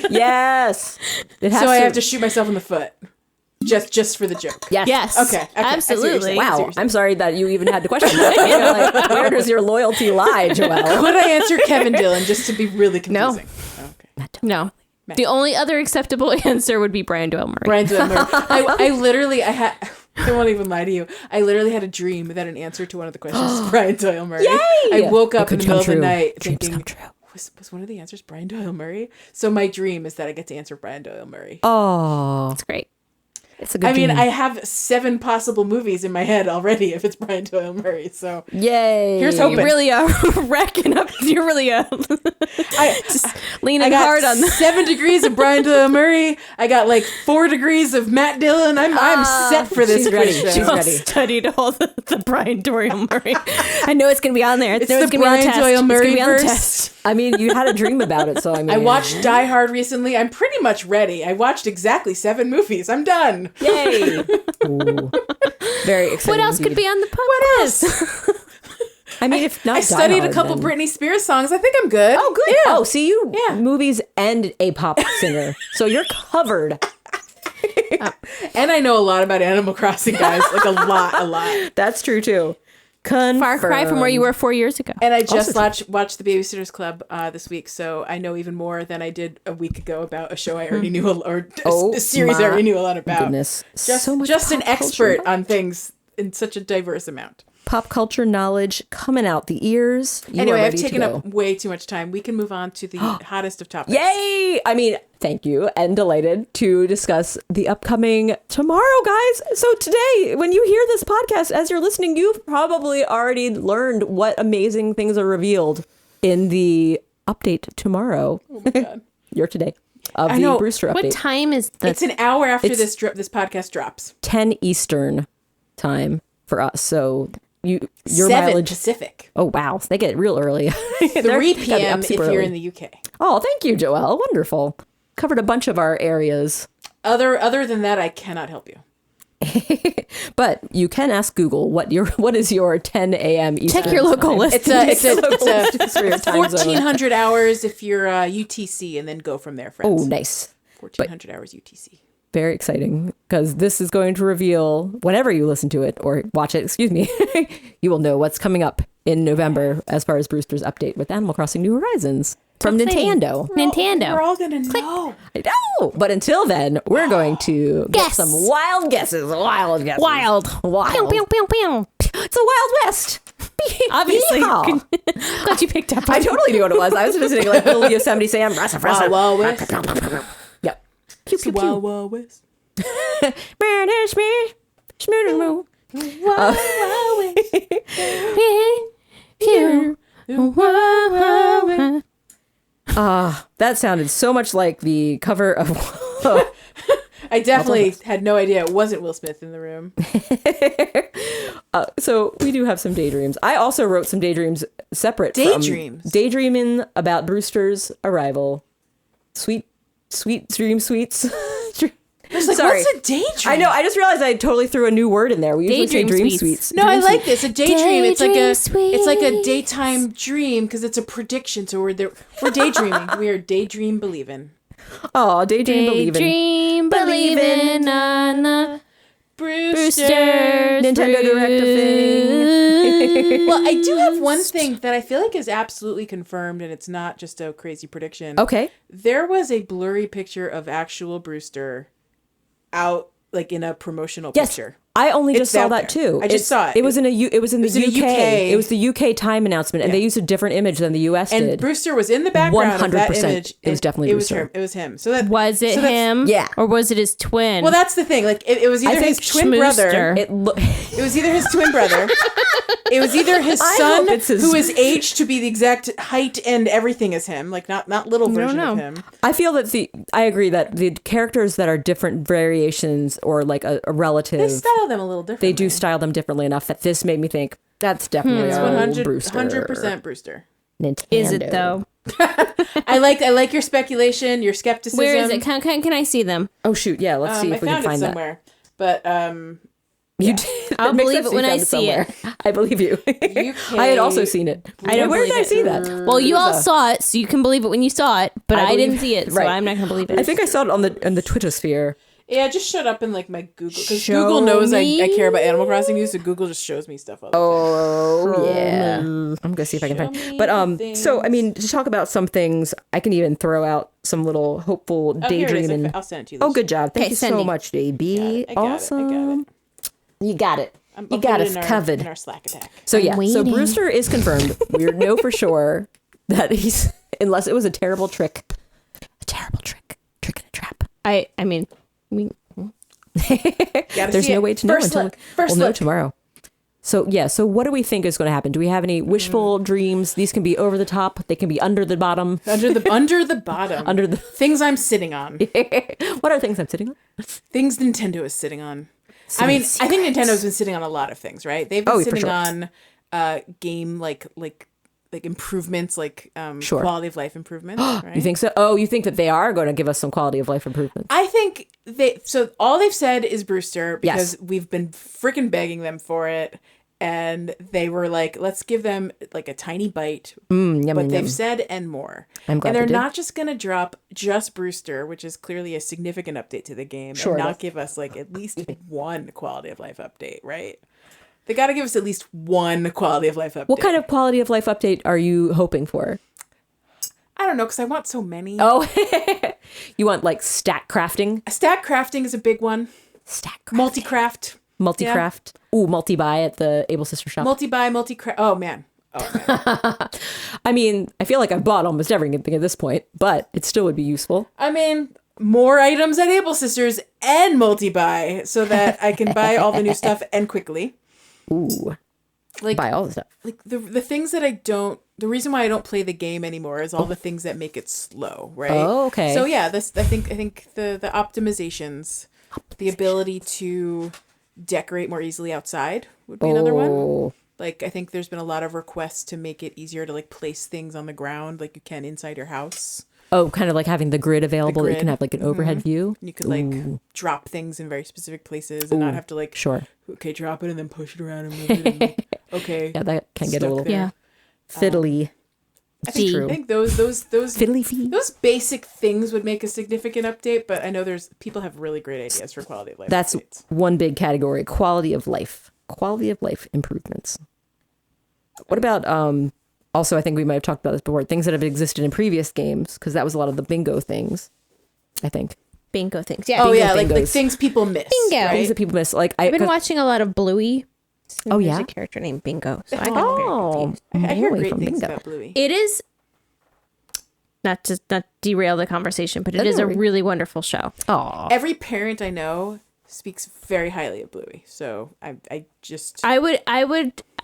Yes. It has So I have to shoot myself in the foot. Just for the joke. Yes. Yes. Okay, I see what you're absolutely. saying. I see what Wow. you're saying. I'm sorry that you even had to question that. You're like, where does your loyalty lie, Joelle? Could I answer Kevin Dillon just to be really confusing? Okay. No. The only other acceptable answer would be Brian Doyle Murray. Brian Doyle Murray. I won't even lie to you. I literally had a dream that an answer to one of the questions is Brian Doyle Murray. Yay! I woke up in the middle of the night Dreams thinking, come true. was one of the answers Brian Doyle Murray? So my dream is that I get to answer Brian Doyle Murray. Oh, That's great. it's a good dream. I have 7 possible movies in my head already if it's Brian Doyle Murray. So Yay. here's hoping. You really are racking up. You're really just leaning I got hard on the 7 degrees of Brian Doyle Murray. I got like 4 degrees of Matt Dillon. I'm set for this. she's ready. quiz She's show. ready. studied all the Brian Doyle Murray. I know it's going to be on there. It's know the gonna be on Brian test. Doyle It's gonna Murray be on the verse. test. I mean, you had a dream about it, so I mean. I watched Die Hard recently. I'm pretty much ready. I watched exactly 7 movies. I'm done. Yay. Ooh. Very exciting. What else could indeed. be on the podcast? I mean, if not I studied Die Hard, a couple then- Britney Spears songs. I think I'm good. Oh, good. Yeah. Oh, see, you Yeah. movies and a pop singer. So you're covered. And I know a lot about Animal Crossing, guys. Like a lot. That's true, too. Far cry from where you were 4 years ago. And I just Also watched The Babysitter's Club this week, so I know even more than I did a week ago about a show I already knew, a series I already knew a lot about. Goodness. Just, so much just an pop culture expert knowledge. on things in such a diverse amount. Pop culture knowledge coming out the ears. You Anyway, are I've ready to taken go. up way too much time. We can move on to the hottest of topics. Yay! I mean, thank you, and delighted to discuss the upcoming tomorrow, guys. So today, when you hear this podcast, as you're listening, you've probably already learned what amazing things are revealed in the update tomorrow. Oh my God. Your today of I the know. Brewster update. What time is the It's an hour after It's- this podcast drops. 10 Eastern time for us. So your 7 mileage. Pacific. Oh wow, they get real early. 3 p.m. if you're in the UK. Oh, thank you, Joelle. Wonderful. Covered a bunch of our areas. Other than that, I cannot help you. But you can ask Google what is your 10 a.m. Eastern check your local time. list. It's For your a time zone. 1,400 hours if you're UTC, and then go from there, friends. Oh, nice. 1,400 hours UTC. Very exciting, because this is going to reveal, whenever you listen to it or watch it, excuse me, you will know what's coming up in November as far as Brewster's update with Animal Crossing New Horizons from exciting. Nintendo. Nintendo. We're all gonna know. I know. But until then, we're going to get Guess. some wild guesses. Wild guesses. Wild. Wild. Pew, pew, pew, pew. It's a Wild West. Obviously. Yeehaw. Glad you picked up on I totally knew what it was. I was visiting like little Yosemite Sam. Wild, Wild West. Yep. It's the Wild, Wild West. That sounded so much like the cover of. I definitely had no idea it wasn't Will Smith in the room. So we do have some daydreams. I also wrote some daydreams separate. Daydreams? Daydreaming about Brewster's arrival. Sweet dream sweets. It's like, Sorry. what's a daydream? I know. I just realized I totally threw a new word in there. We usually say Daydream dream sweets. sweets. No, I Dream like sweets. this. A daydream. It's like a Daydream daytime dream because it's a prediction. So we're daydreaming. We are daydream believing. Oh, daydream believing. Daydream believing on a Brewster. Nintendo Direct thing. Well, I do have one thing that I feel like is absolutely confirmed, and it's not just a crazy prediction. Okay. There was a blurry picture of actual Brewster out, like in a promotional Yes. picture. I only It's just saw out that there. too. I just saw it. It was in it was in the in the UK. UK. It was the UK time announcement, and they used a different image than the US And did. Brewster was in the background of that 100%. image. It was and definitely it was Brewster. him. It was him. So that Was it so that's- him? Yeah. Or was it his twin? Well, that's the thing. Like it was either think his twin brother. Schmooster. It It was either his twin brother. It was either his I son, hope it's his- who is aged to be the exact height and everything as him, like not little version of know. him. I feel that I agree that the characters that are different variations or like a relative, They style them a little differently. they do style them differently enough that this made me think that's definitely It's our old 100 Brewster. 100% Brewster. Nintendo. Is it though? I like your speculation, your skepticism. Where is it? Can I see them? Oh shoot, yeah. Let's see I if we can found it find that. somewhere, but You did. I'll That makes believe sense it when you I found see it. somewhere. I believe you. I had also seen it. I don't Where did believe I it. see that? Well, you all saw it, so you can believe it when you saw it, but I, believe- didn't see it, so right. I'm not going to believe it. I think I saw it on the Twitter sphere. yeah, just shut up in like my Google because Show Google knows I me. care about Animal Crossing news, so Google just shows me stuff all the time. Oh yeah, I'm good to see if I can Show find. me But the so I things. mean, to talk about some things, I can even throw out some little hopeful Oh, here it is. daydreaming. I'll send it to you. Oh, good job! Thank Okay, you so sending. much, JB. I got Awesome. it. You got it. I'll You put got it us in covered. in our Slack attack. So yeah, so waiting. Brewster is confirmed. We know for sure that he's, unless it was a terrible trick, trick in a trap. I mean, Gotta There's see no it. way to know First until look. First we'll know look. tomorrow. So yeah, so what do we think is going to happen? Do we have any wishful dreams? These can be over the top. They can be under the bottom. Under the bottom. Under the things I'm sitting on. what are things I'm sitting on? Things Nintendo is sitting on. I mean, I think Nintendo's been sitting on a lot of things, right? They've been Oh, for sitting sure. on game like improvements, like Sure. quality of life improvements, right? You think so? Oh, you think that they are going to give us some quality of life improvements? I think so all they've said is Brewster because Yes. we've been freaking begging them for it. And they were like, let's give them like a tiny bite. Yum, but yum, they've yum. said and more. I'm glad and they're they did. not just going to drop just Brewster, which is clearly a significant update to the game, Sure, and not that's- give us like at least one quality of life update, right? They got to give us at least one quality of life update. What kind of quality of life update are you hoping for? I don't know, because I want so many. Oh, you want like stack crafting? Stack crafting is a big one. Stack crafting. Multi-craft. Multi-craft. Ooh, multi-buy at the Able Sister shop. Multi-buy, multi-craft. Oh, man. I mean, I feel like I've bought almost everything at this point, but it still would be useful. I mean, more items at Able Sisters and multi-buy so that I can buy all the new stuff and quickly. Ooh, Like, buy all the stuff. like the things that I don't, the reason why I don't play the game anymore is all the things that make it slow, right? Oh, okay. So yeah, I think the optimizations, the ability to decorate more easily outside would be another one. Oh, Like, I think there's been a lot of requests to make it easier to like place things on the ground like you can inside your house. oh, kind of like having the grid available that you grid. can have like an overhead view. You could like drop things in very specific places and not have to like, Sure. okay, drop it and then push it around and move it. And like, okay. Yeah, that can get a stuck little there. yeah. fiddly. I think, true. I think those Fiddly feet. those basic things would make a significant update, but I know there's people have really great ideas for quality of life. That's updates. one big category, quality of life. Quality of life improvements. What about also I think we might have talked about this before, things that have existed in previous games, because that was a lot of the bingo things, I think. Bingo things. Yeah. Oh bingo yeah, like bingos. things people miss. Bingo. Things Right? that people miss. Like I've been 'cause- watching a lot of Bluey. Oh, There's yeah? a character named Bingo. So I got Oh, very confused. I hear Bluey great from things Bingo. about Bluey. It is not derail the conversation, but it No, is a don't worry. really wonderful show. Aw. Every parent I know speaks very highly of Bluey, so I just I would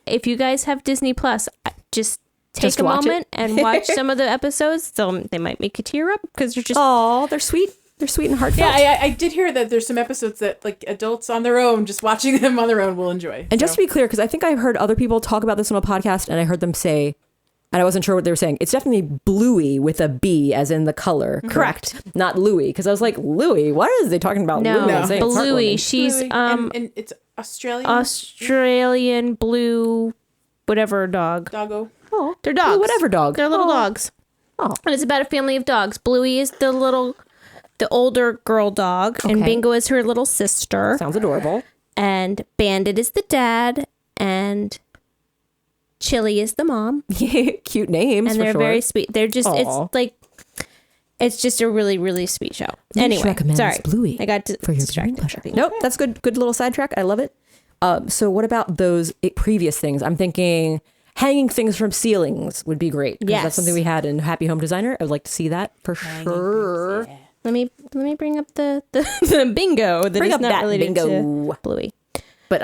if you guys have Disney Plus, just take Just a watch it. moment and watch some of the episodes. They might make you tear up because you're just Oh, they're sweet. They're sweet and heartfelt. yeah, I did hear that there's some episodes that like adults on their own, just watching them on their own, will enjoy. And just to be clear, because I think I've heard other people talk about this on a podcast, and I heard them say, and I wasn't sure what they were saying, it's definitely Bluey with a B, as in the color, correct? Not Louie, because I was like, Louie? What is they talking about? no, Louie? I'm saying it's Bluey. heartwarming. She's Bluey, and it's Australian Australian blue whatever dog. doggo. Oh, They're dogs. Blue whatever dog. They're little Oh. dogs. Oh. And it's about a family of dogs. Bluey is the older girl dog, and Okay. Bingo is her little sister, Sounds adorable. and Bandit is the dad, and Chili is the mom, Cute names, and for they're sure. very sweet. They're just Aw. it's just a really really sweet show. Leash Anyway, recommends sorry, Bluey I got for your viewing distracted. pleasure. by Nope, that's good. Good little sidetrack. I love it. So what about those previous things? I'm thinking hanging things from ceilings would be great. 'Cause Yes. that's something we had in Happy Home Designer. I would like to see that for sure. Let me bring up the bingo that Bring is up not that related bingo. to Bluey. But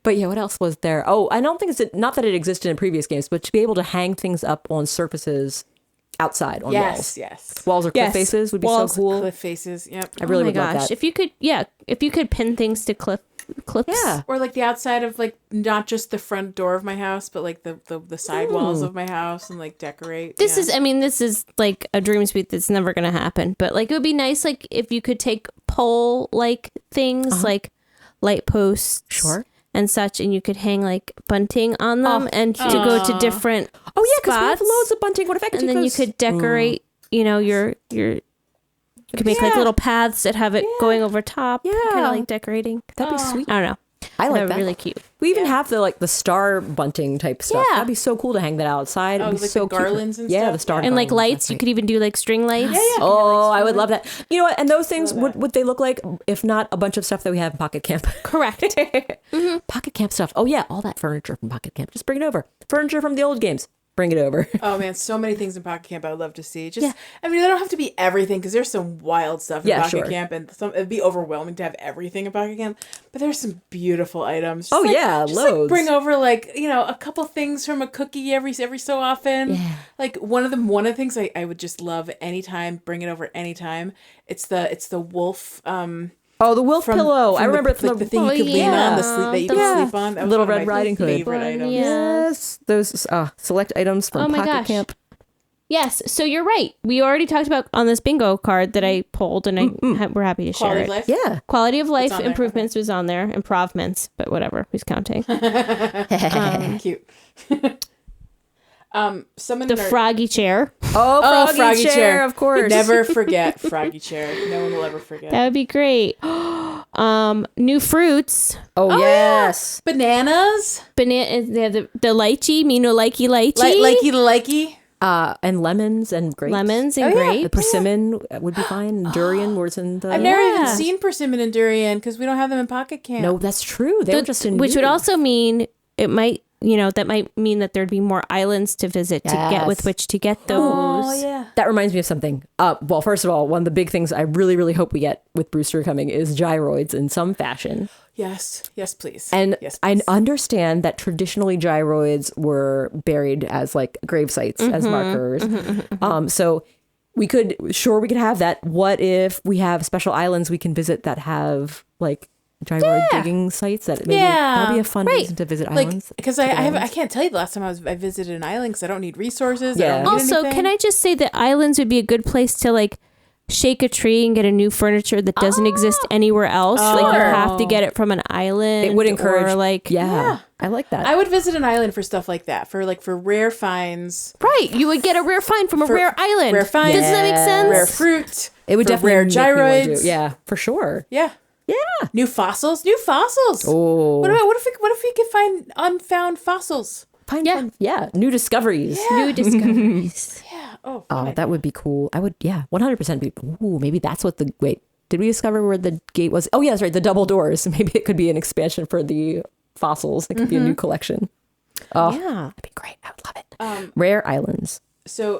but yeah, what else was there? Oh, I don't think it's not that it existed in previous games, but to be able to hang things up on surfaces outside on walls. Yes. Walls or cliff Yes. faces would be Walls, so cool. Cliff faces. Yep. I really oh my would love gosh, that. if you could pin things to clips. Yeah. Or like the outside of like not just the front door of my house, but like the side walls of my house and like decorate. This yeah. this is like a dream suite that's never gonna happen. But like it would be nice like if you could take pole like things like light posts, Sure. and such, and you could hang like bunting on them and to go to different Oh yeah, because we have spots. loads of bunting. What if I could and take then those? you could decorate. You know your. You could make like Yeah. little paths that have it going over top. Yeah. Kind of like decorating. That'd be sweet. I don't know. I like They're that. really cute. We even have the star bunting type stuff. Yeah. That'd be so cool to hang that outside. Oh, It'd be like so the garlands cute. and Yeah, stuff? the star And like garlands, lights, that's you right. could even do like string lights. Yeah. Oh, I would love that. You know what? And those things, would they look like, if not a bunch of stuff that we have in Pocket Camp? Correct. Pocket Camp stuff. Oh, yeah. All that furniture from Pocket Camp. Just bring it over. Furniture from the old games. Bring it over. Oh man, so many things in Pocket Camp I would love to see. Just, I mean, they don't have to be everything because there's some wild stuff in Pocket Camp, and it'd be overwhelming to have everything in Pocket Camp. But there's some beautiful items. Just just loads. bring over a couple things from a cookie every so often. Yeah. Like one of the things I would just love anytime. Bring it over anytime. It's the wolf. Oh, the wolf pillow. I remember it from the thing you could lean on, the sleep that you could sleep on. That was Little one of Red my Riding Hood. favorite items. Yes. Those select items from Oh my Pocket gosh. Camp. Yes, so you're right. We already talked about on this bingo card that I pulled, and we're happy to share Quality it. of life. Yeah. Quality of life on there. improvements was on there. Improvements, but whatever. Who's counting? Cute. Someone The in our- froggy chair. Oh, Froggy chair. of course. Never forget Froggy chair. No one will ever forget. That would be great. New fruits. Oh, yes. Bananas. Banana. They have the lychee. Mino likey. Likey. And lemons and grapes. Lemons and Oh, yeah. The grapes. persimmon would be fine. Durian was in the... I've never even Yeah. seen persimmon and durian because we don't have them in Pocket Camp. No, that's true. They were just in... Which would New. also mean it might, that might mean that there'd be more islands to visit to get with Yes. which to get those. Oh yeah. That reminds me of something. Well, first of all, one of the big things I really, really hope we get with Brewster coming is gyroids in some fashion. Yes. Yes, please. And yes, I please. understand that traditionally gyroids were buried as like grave sites, as markers. So we could have that. What if we have special islands we can visit that have like gyroid digging sites? That maybe that'll be a fun reason to visit islands. Because I can't tell you the last time I visited an island because I don't need resources. Yeah. I don't need Also, anything. can I just say that islands would be a good place to like shake a tree and get a new furniture that doesn't exist anywhere else. Like you have to get it from an island. It would encourage or like yeah, I like that. I would visit an island for stuff like that. For rare finds. right. You would get a rare find from a rare island. Rare finds. Doesn't that make sense? Rare fruit. It would for definitely rare make me wanna gyroids. do- yeah, for sure. Yeah. Yeah. New fossils. Oh. What if we could find unfound fossils? Fun. Yeah. New discoveries. New discoveries. Yeah. Oh. Oh, that would be cool. I would, 100% be. Ooh, maybe that's what wait, did we discover where the gate was? Oh, yeah, that's right. The double doors. Maybe it could be an expansion for the fossils. It could be a new collection. Oh, Yeah. that'd be great. I would love it. Rare islands. So,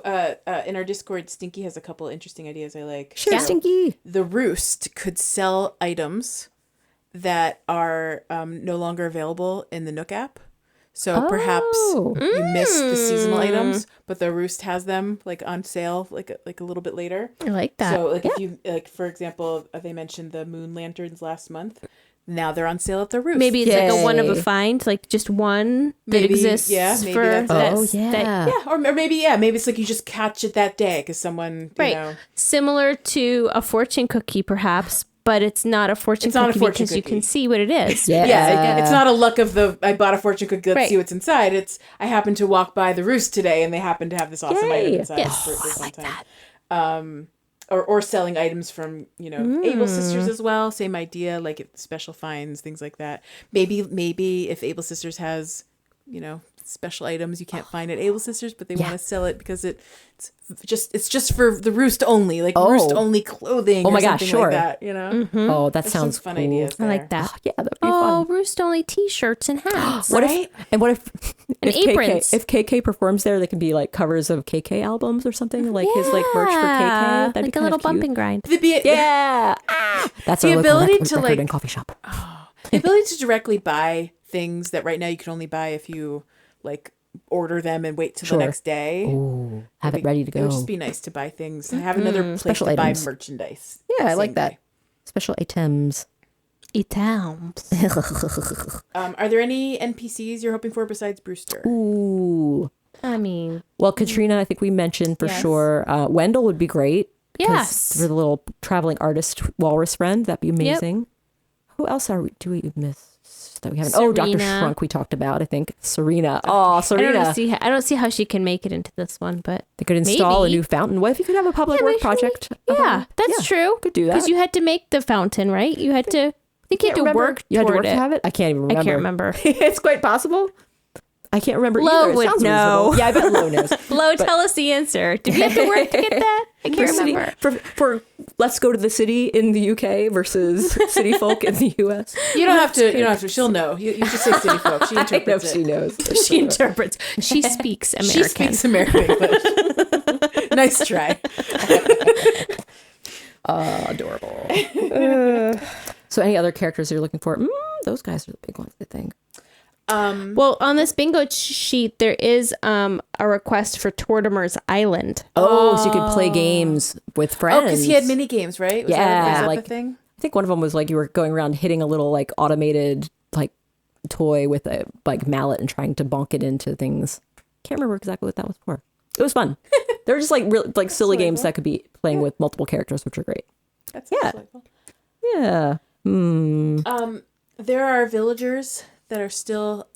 in our Discord, Stinky has a couple interesting ideas I like. Sure, Stinky. The Roost could sell items that are no longer available in the Nook app. So perhaps you missed the seasonal items, but the Roost has them like on sale, like a little bit later. I like that. So if you for example, they mentioned the moon lanterns last month. Now they're on sale at the Roost. Maybe it's like a one of a Yay. find, like just one that Maybe, exists yeah, maybe for that's it. that. Oh, yeah. yeah, or maybe it's like you just catch it that day because someone Right. you know. Similar to a fortune cookie, perhaps, but it's not a fortune It's not a cookie fortune because you cookie. can see what it is. Yeah. Yeah, it's not a luck of I bought a fortune cookie, let's Right. see what's inside. It's I happened to walk by the Roost today and they happen to have this awesome Yay. item inside. Yes. for some time. Or selling items from, Able Sisters as well. Same idea, like special finds, things like that. Maybe if Able Sisters has, special items you can't find at Able Sisters, but they want to sell it because it's just for the Roost only, like Roost only clothing. Oh or my gosh, something sure. like that, Oh, that There's sounds some fun cool. ideas. I like there. that. Yeah, that'd be Oh, fun. Roost only t-shirts and hats. What Right? if aprons. if KK performs there, they can be like covers of KK albums or something, like his like merch for Yeah, KK. That'd like be a little cute. bump and grind. Yeah. That's The our local ability record to, like- and coffee shop. The ability to directly buy things that right now you can only buy if you like order them and wait till Sure. the next day. Ooh, have it ready to It would go. just be nice to buy things and have another place Special to items. buy merchandise. Yeah, I Same like that. day. Special items. Itams. Are there any NPCs you're hoping for besides Brewster? Ooh. I mean, Well, Katrina, I think we mentioned for Yes. sure. Wendell would be great. 'cause Yes. For the little traveling artist walrus friend, that'd be amazing. Who else do we miss that we haven't? Oh, Dr. Serena. Shrunk we talked about, I think. Serena. Oh, Serena. I don't see how she can make it into this one, but They could install Maybe. a new fountain. What if you could have a public work project? yeah, that's true. Could do that. Because you had to make the fountain, right? You had to. I think you had to remember? work You had to toward work to it. have it? I can't even remember. I can't remember. It's quite possible. I can't remember Lo either. It would sounds know. reasonable. Yeah, I bet Lo knows. Lo, tell us the answer. Did we have to work to get that? I can't remember. For let's go to the city in the UK versus city folk in the US. You don't have to. You don't have to. She'll know. You just say city folk. She I know interprets she it. knows. She interprets. She speaks American. She speaks American English. Nice try. Adorable. So any other characters you're looking for? Those guys are the big ones, I think. Well, on this bingo sheet, there is a request for Tortimer's Island. Oh, so you could play games with friends. Oh, because he had mini games, right? Was that like the thing? I think one of them was like you were going around hitting a little like automated like toy with a like mallet and trying to bonk it into things. Can't remember exactly what that was for. It was fun. They're just like real like silly games that could be playing with multiple characters, which are great. That's delightful. Yeah. There are villagers that are still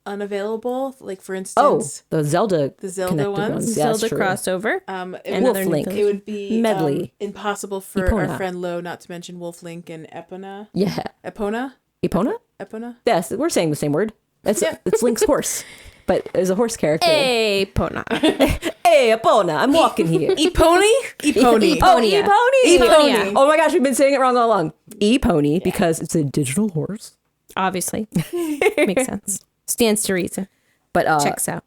unavailable. Like for instance, the Zelda connected ones. Yeah, that's Zelda true. crossover. It Link. it would be Medley. impossible for Epona. our friend Lo not to mention Wolf Link and Epona. Yeah. Epona? Epona? Yes, we're saying the same word. It's Link's horse, but it's a horse character. Hey, Pona. Hey, Epona, I'm walking here. Epony? Epony. Oh, Eponia. Epony. Eponia. Oh my gosh, we've been saying it wrong all along. Epony because it's a digital horse. Obviously. Makes sense. Stands to reason. But Checks out.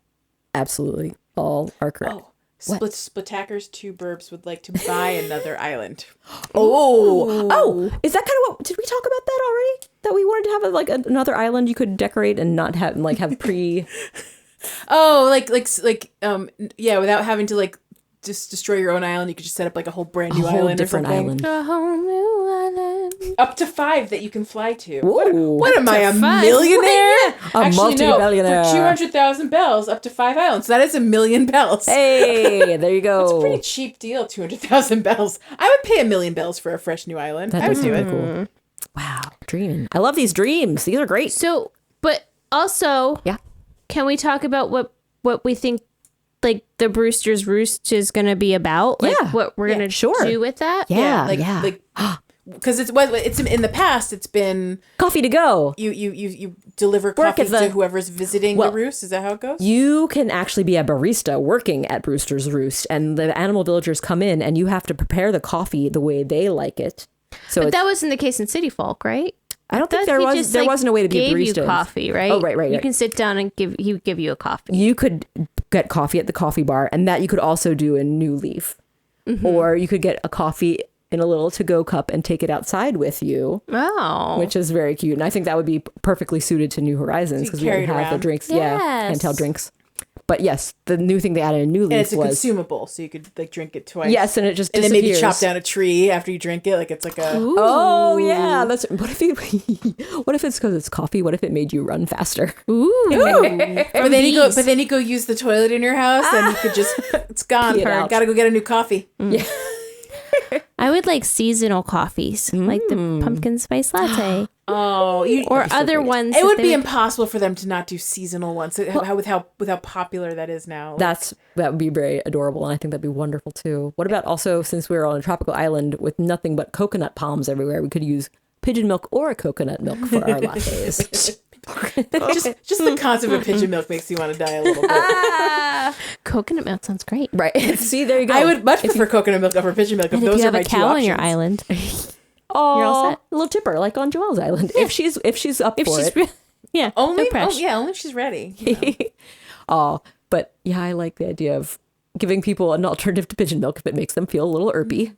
absolutely, all are correct. Oh, Splitackers, two burbs would like to buy another island. Oh, is that kind of what? Did we talk about that already? That we wanted to have another island you could decorate and not have have pre. Oh, yeah, without having to like just destroy your own island, you could just set up like a whole brand new whole island different or something. island. A whole new island. Up to 5 that you can fly to. Ooh. What am I, a 5? millionaire? A multi-billionaire. For 200,000 bells, up to 5 islands. So that is 1,000,000 bells. Hey, there you go. That's a pretty cheap deal, 200,000 bells. I would pay 1,000,000 bells for a fresh new island. I would do it. Cool. Wow, dreaming. I love these dreams. These are great. So, but also, Yeah. can we talk about what we think, like, the Brewster's Roost is going to be about? Like, Yeah. what we're going to do with that? Yeah, Like, because it's in the past, it's been coffee to go. you deliver Work coffee at the- to whoever's visiting Well, the roost. Is that how it goes? You can actually be a barista working at Brewster's Roost, and the animal villagers come in, and you have to prepare the coffee the way they like it. So But that wasn't the case in City Folk, right? I don't think He there just, wasn't a way to be a gave barista. you coffee, right? Oh, right. You can sit down and he would give you a coffee. You could get coffee at the coffee bar, and that you could also do in New Leaf, or you could get a coffee in a little to-go cup and take it outside with you, Oh. which is very cute. And I think that would be perfectly suited to New Horizons because we carry have it the around. drinks, Yes. handheld drinks. But yes, the new thing they added in New And Leaf it's a was consumable, so you could like drink it twice. yes, and it just and then disappears. maybe chop down a tree after you drink it. Like it's like a Oh yeah, that's what if what if it's because it's coffee? What if it made you run faster? Ooh. But then you go use the toilet in your house, and you could just it's gone. Pee it out. Gotta go get a new coffee. I would like seasonal coffees, like the pumpkin spice latte. Oh, Or other ones. it that would they be impossible for them to not do seasonal ones. With how popular that is now. That would be very adorable, and I think that'd be wonderful too. What about also, since we're on a tropical island with nothing but coconut palms everywhere, we could use pigeon milk or coconut milk for our lattes. just the concept of pigeon milk makes you want to die a little bit. Coconut milk sounds great. Right? See, there you go. I would much prefer coconut milk over pigeon milk if And if those you are have my a two cow on options. your island. Oh, You're all set. a little chipper, like on Joelle's island. If she's up for it. Yeah. Only, no pressure. only if she's ready. You know. Oh, but yeah, I like the idea of giving people an alternative to pigeon milk if it makes them feel a little irpy.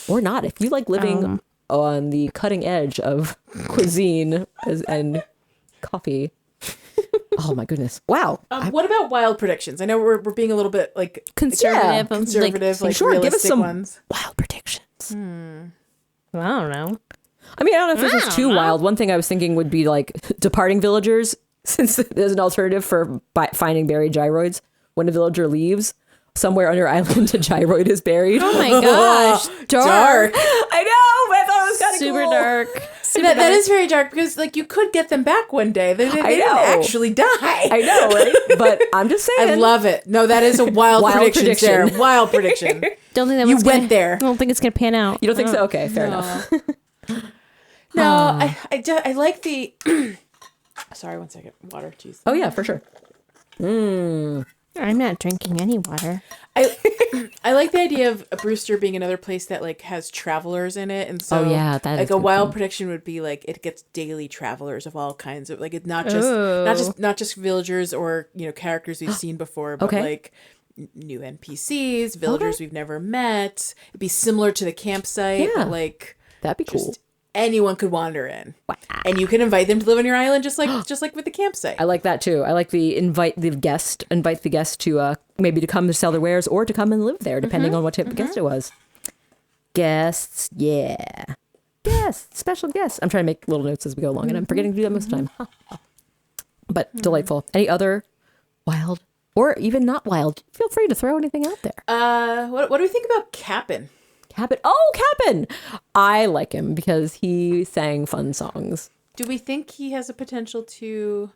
Or not. If you like living on the cutting edge of cuisine and coffee. Oh my goodness. Wow. What about wild predictions? I know we're being a little bit like Conservative. conservative, like sure, give us realistic some ones. wild predictions. I don't know. I mean, I don't know if this is too wild. One thing I was thinking would be like departing villagers, since there's an alternative for finding buried gyroids. When a villager leaves, somewhere on your island, a gyroid is buried. Oh my gosh. Dark. I know, but I thought it was kind of Super cool. dark. That is very dark because like you could get them back one day. They didn't actually die. I know, right? But I'm just saying. I love it. No, that is a wild prediction, Sarah. Wild prediction. Don't think that You one's went there. I don't think it's gonna pan out. You don't think so? Okay, fair enough. No, I like the. Sorry, 1 second. Water, jeez. Oh yeah, for sure. I'm not drinking any water. I like the idea of a Brewster being another place that like has travelers in it, and so that like is a good wild point. prediction would be like it gets daily travelers of all kinds of like it's not just villagers or characters we've seen before, but Okay. like new NPCs, villagers we've never met. It'd be similar to the campsite, Yeah. but like That'd be cool. just anyone could wander in, and you can invite them to live on your island, just like with the campsite. I like that too. I like the invite the guest to maybe to come to sell their wares or to come and live there, depending on what type of guest it was. Guests, yeah. Guests, special guests. I'm trying to make little notes as we go along, and I'm forgetting to do that most of the time. But delightful. Any other wild or even not wild? Feel free to throw anything out there. What do we think about Kapp'n? Kapp'n. Oh, Kapp'n. I like him because he sang fun songs. Do we think he has a potential to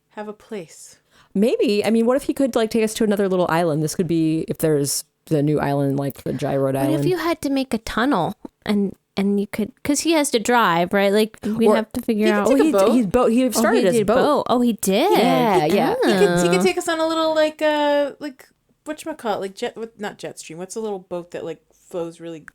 have a place? Maybe. I mean, what if he could like take us to another little island? This could be if there's the new island, like the gyroid island. What if you had to make a tunnel and you could, because he has to drive, right? Like we'd Or have to figure he out. could take a boat. He started as a boat. Oh, he did. Yeah, yeah. He could take us on a little like whatchamacallit, like not jet stream. What's a little boat that like flows really?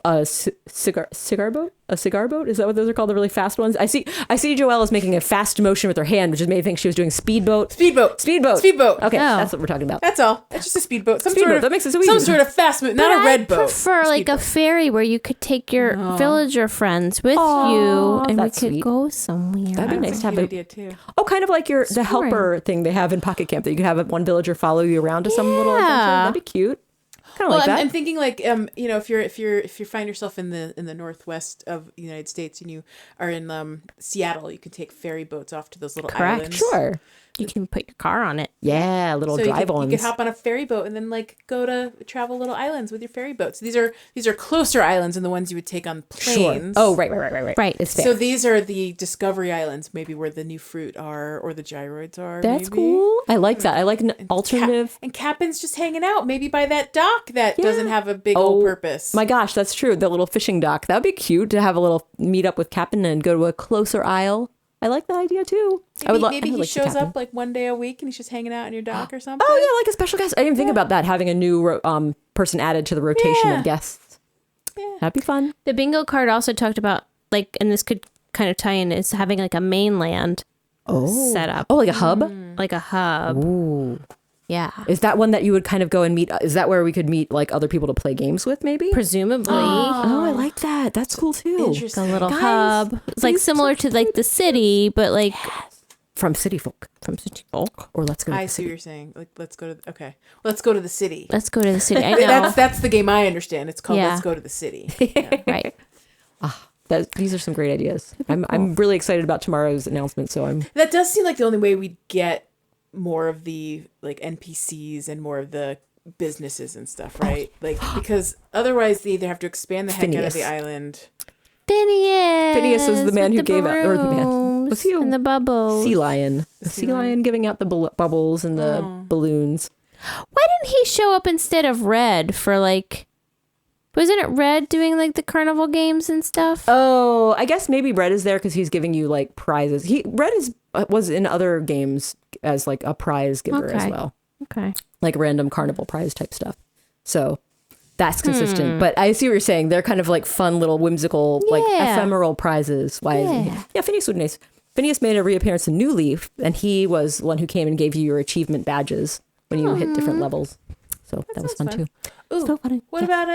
A cigar boat? A cigar boat? Is that what those are called? The really fast ones? I see Joelle is making a fast motion with her hand, which has made me think she was doing speedboat. Speedboat. Okay, Oh. that's what we're talking about. That's all. It's just a speedboat. Speedboat, that makes it so easy. Some sort of fast move, not a red boat. I prefer like a ferry where you could take your villager friends with you and we that's could sweet. go somewhere. That'd be nice to have Good a idea too. Oh, kind of like the helper thing they have in Pocket Camp that you could have one villager follow you around to some little adventure. That'd be cute. Kind of Well, like that. I'm thinking like if you find yourself in the northwest of the United States and you are in Seattle, you can take ferry boats off to those little islands. Sure. You can put your car on it. Yeah, little So drive-ons. you could hop on a ferry boat and then like go to travel little islands with your ferry boats. These are closer islands than the ones you would take on planes. Oh, right. Right. It's fair. So these are the Discovery Islands, maybe where the new fruit are or the gyroids are. That's maybe. cool. I like that. I like an alternative. And Kapp'n's just hanging out, maybe by that dock that doesn't have a big old purpose. My gosh, that's true. The little fishing dock. That would be cute to have a little meet up with Kapp'n and go to a closer isle. I like that idea too. Maybe he shows up like one day a week and he's just hanging out on your dock or something. Oh yeah, like a special guest. I didn't think about that. Having a new person added to the rotation of guests. Yeah. That'd be fun. The bingo card also talked about like, and this could kind of tie in, is having like a mainland set up. Oh, like a hub. Like a hub. Ooh. Yeah. Is that one that you would kind of go and meet? Is that where we could meet like other people to play games with? Maybe. Presumably. Oh, I like that. That's cool too. Interesting. A little Guys, hub. It's like similar to like the city, but like From city folk. from city folk. Or let's go to I the see what city. you're saying. Like, let's go to let's go to the city. Let's go to the city. I know. That's the game I understand. It's called Yeah. Let's Go to the City. Right. These are some great ideas. I'm really excited about tomorrow's announcement. So I'm That does seem like the only way we'd get more of the like NPCs and more of the businesses and stuff, right? Like because otherwise they either have to expand the heck out of Phineas. the island. Phineas was the man with who gave out, or the man balloons was he a and the bubbles. sea lion? The sea lion giving out the bubbles and the balloons. Why didn't he show up instead of Red for like? Wasn't it Red doing like the carnival games and stuff? Oh, I guess maybe Red is there because he's giving you like prizes. Red was in other games as like a prize giver as Okay. well, Okay. like random carnival prize type stuff. So that's consistent. But I see what you're saying. They're kind of like fun little whimsical, like Yeah. ephemeral prizes. Why isn't he? Yeah. Yeah, Phineas would be nice. Phineas made a reappearance in New Leaf, and he was the one who came and gave you your achievement badges when you hit different levels. So that was fun sounds fun. too. Ooh, So funny. what about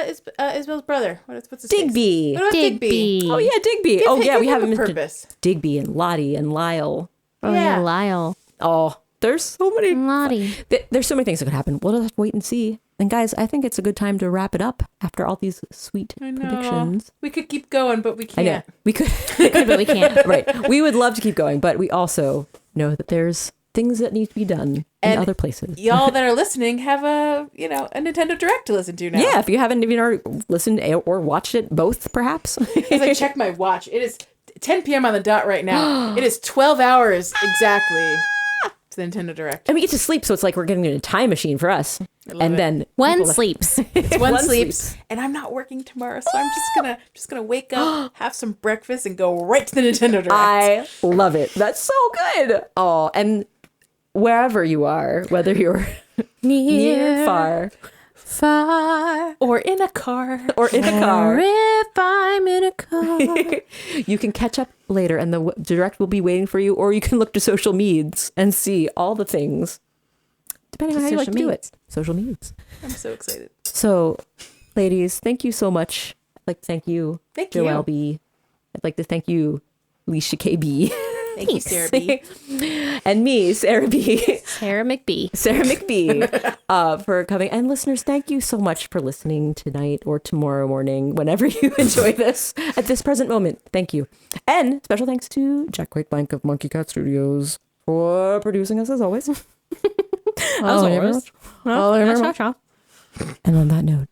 Isabel's brother? What's his Digby. Face? What about Digby? Oh yeah, Digby. Give Oh him- yeah, give we him haven't a mentioned purpose. Digby and Lottie and Lyle. Oh yeah, Yeah. Lyle. Oh, there's so many. Lottie. There's so many things that could happen. We'll have to wait and see. And guys, I think it's a good time to wrap it up after all these sweet I know. predictions. We could keep going, but we I know can't. we could, But we can't. right? We would love to keep going, but we also know that there's things that need to be done in And other places. Y'all that are listening have a Nintendo Direct to listen to now. Yeah, if you haven't even already listened or watched it, both perhaps. As I check my watch, it is 10 p.m. on the dot right now. It is 12 hours exactly to the Nintendo Direct. And we get to sleep, so it's like we're getting in a time machine for us. And it. then One people- sleeps. One sleeps, and I'm not working tomorrow, so I'm just gonna wake up, have some breakfast, and go right to the Nintendo Direct. I love it. That's so good. Oh, and wherever you are, whether you're near, far, or in a car. or in a Or car, if I'm in a car. you can catch up later, and the direct will be waiting for you. Or you can look to social medias and see all the things, depending on how you like to do it. Social medias. I'm so excited. So, ladies, thank you so much. I'd like to thank you, Thank Joelle you. B. I'd like to thank you, Lychee KB. Thank you, Sarah B. And me, Sarah B. Sarah McBee. Sarah McBee, for coming. And listeners, thank you so much for listening tonight or tomorrow morning, whenever you enjoy this at this present moment. Thank you. And special thanks to Jack White Blank of Monkey Cat Studios for producing us as always. As always. And on that note,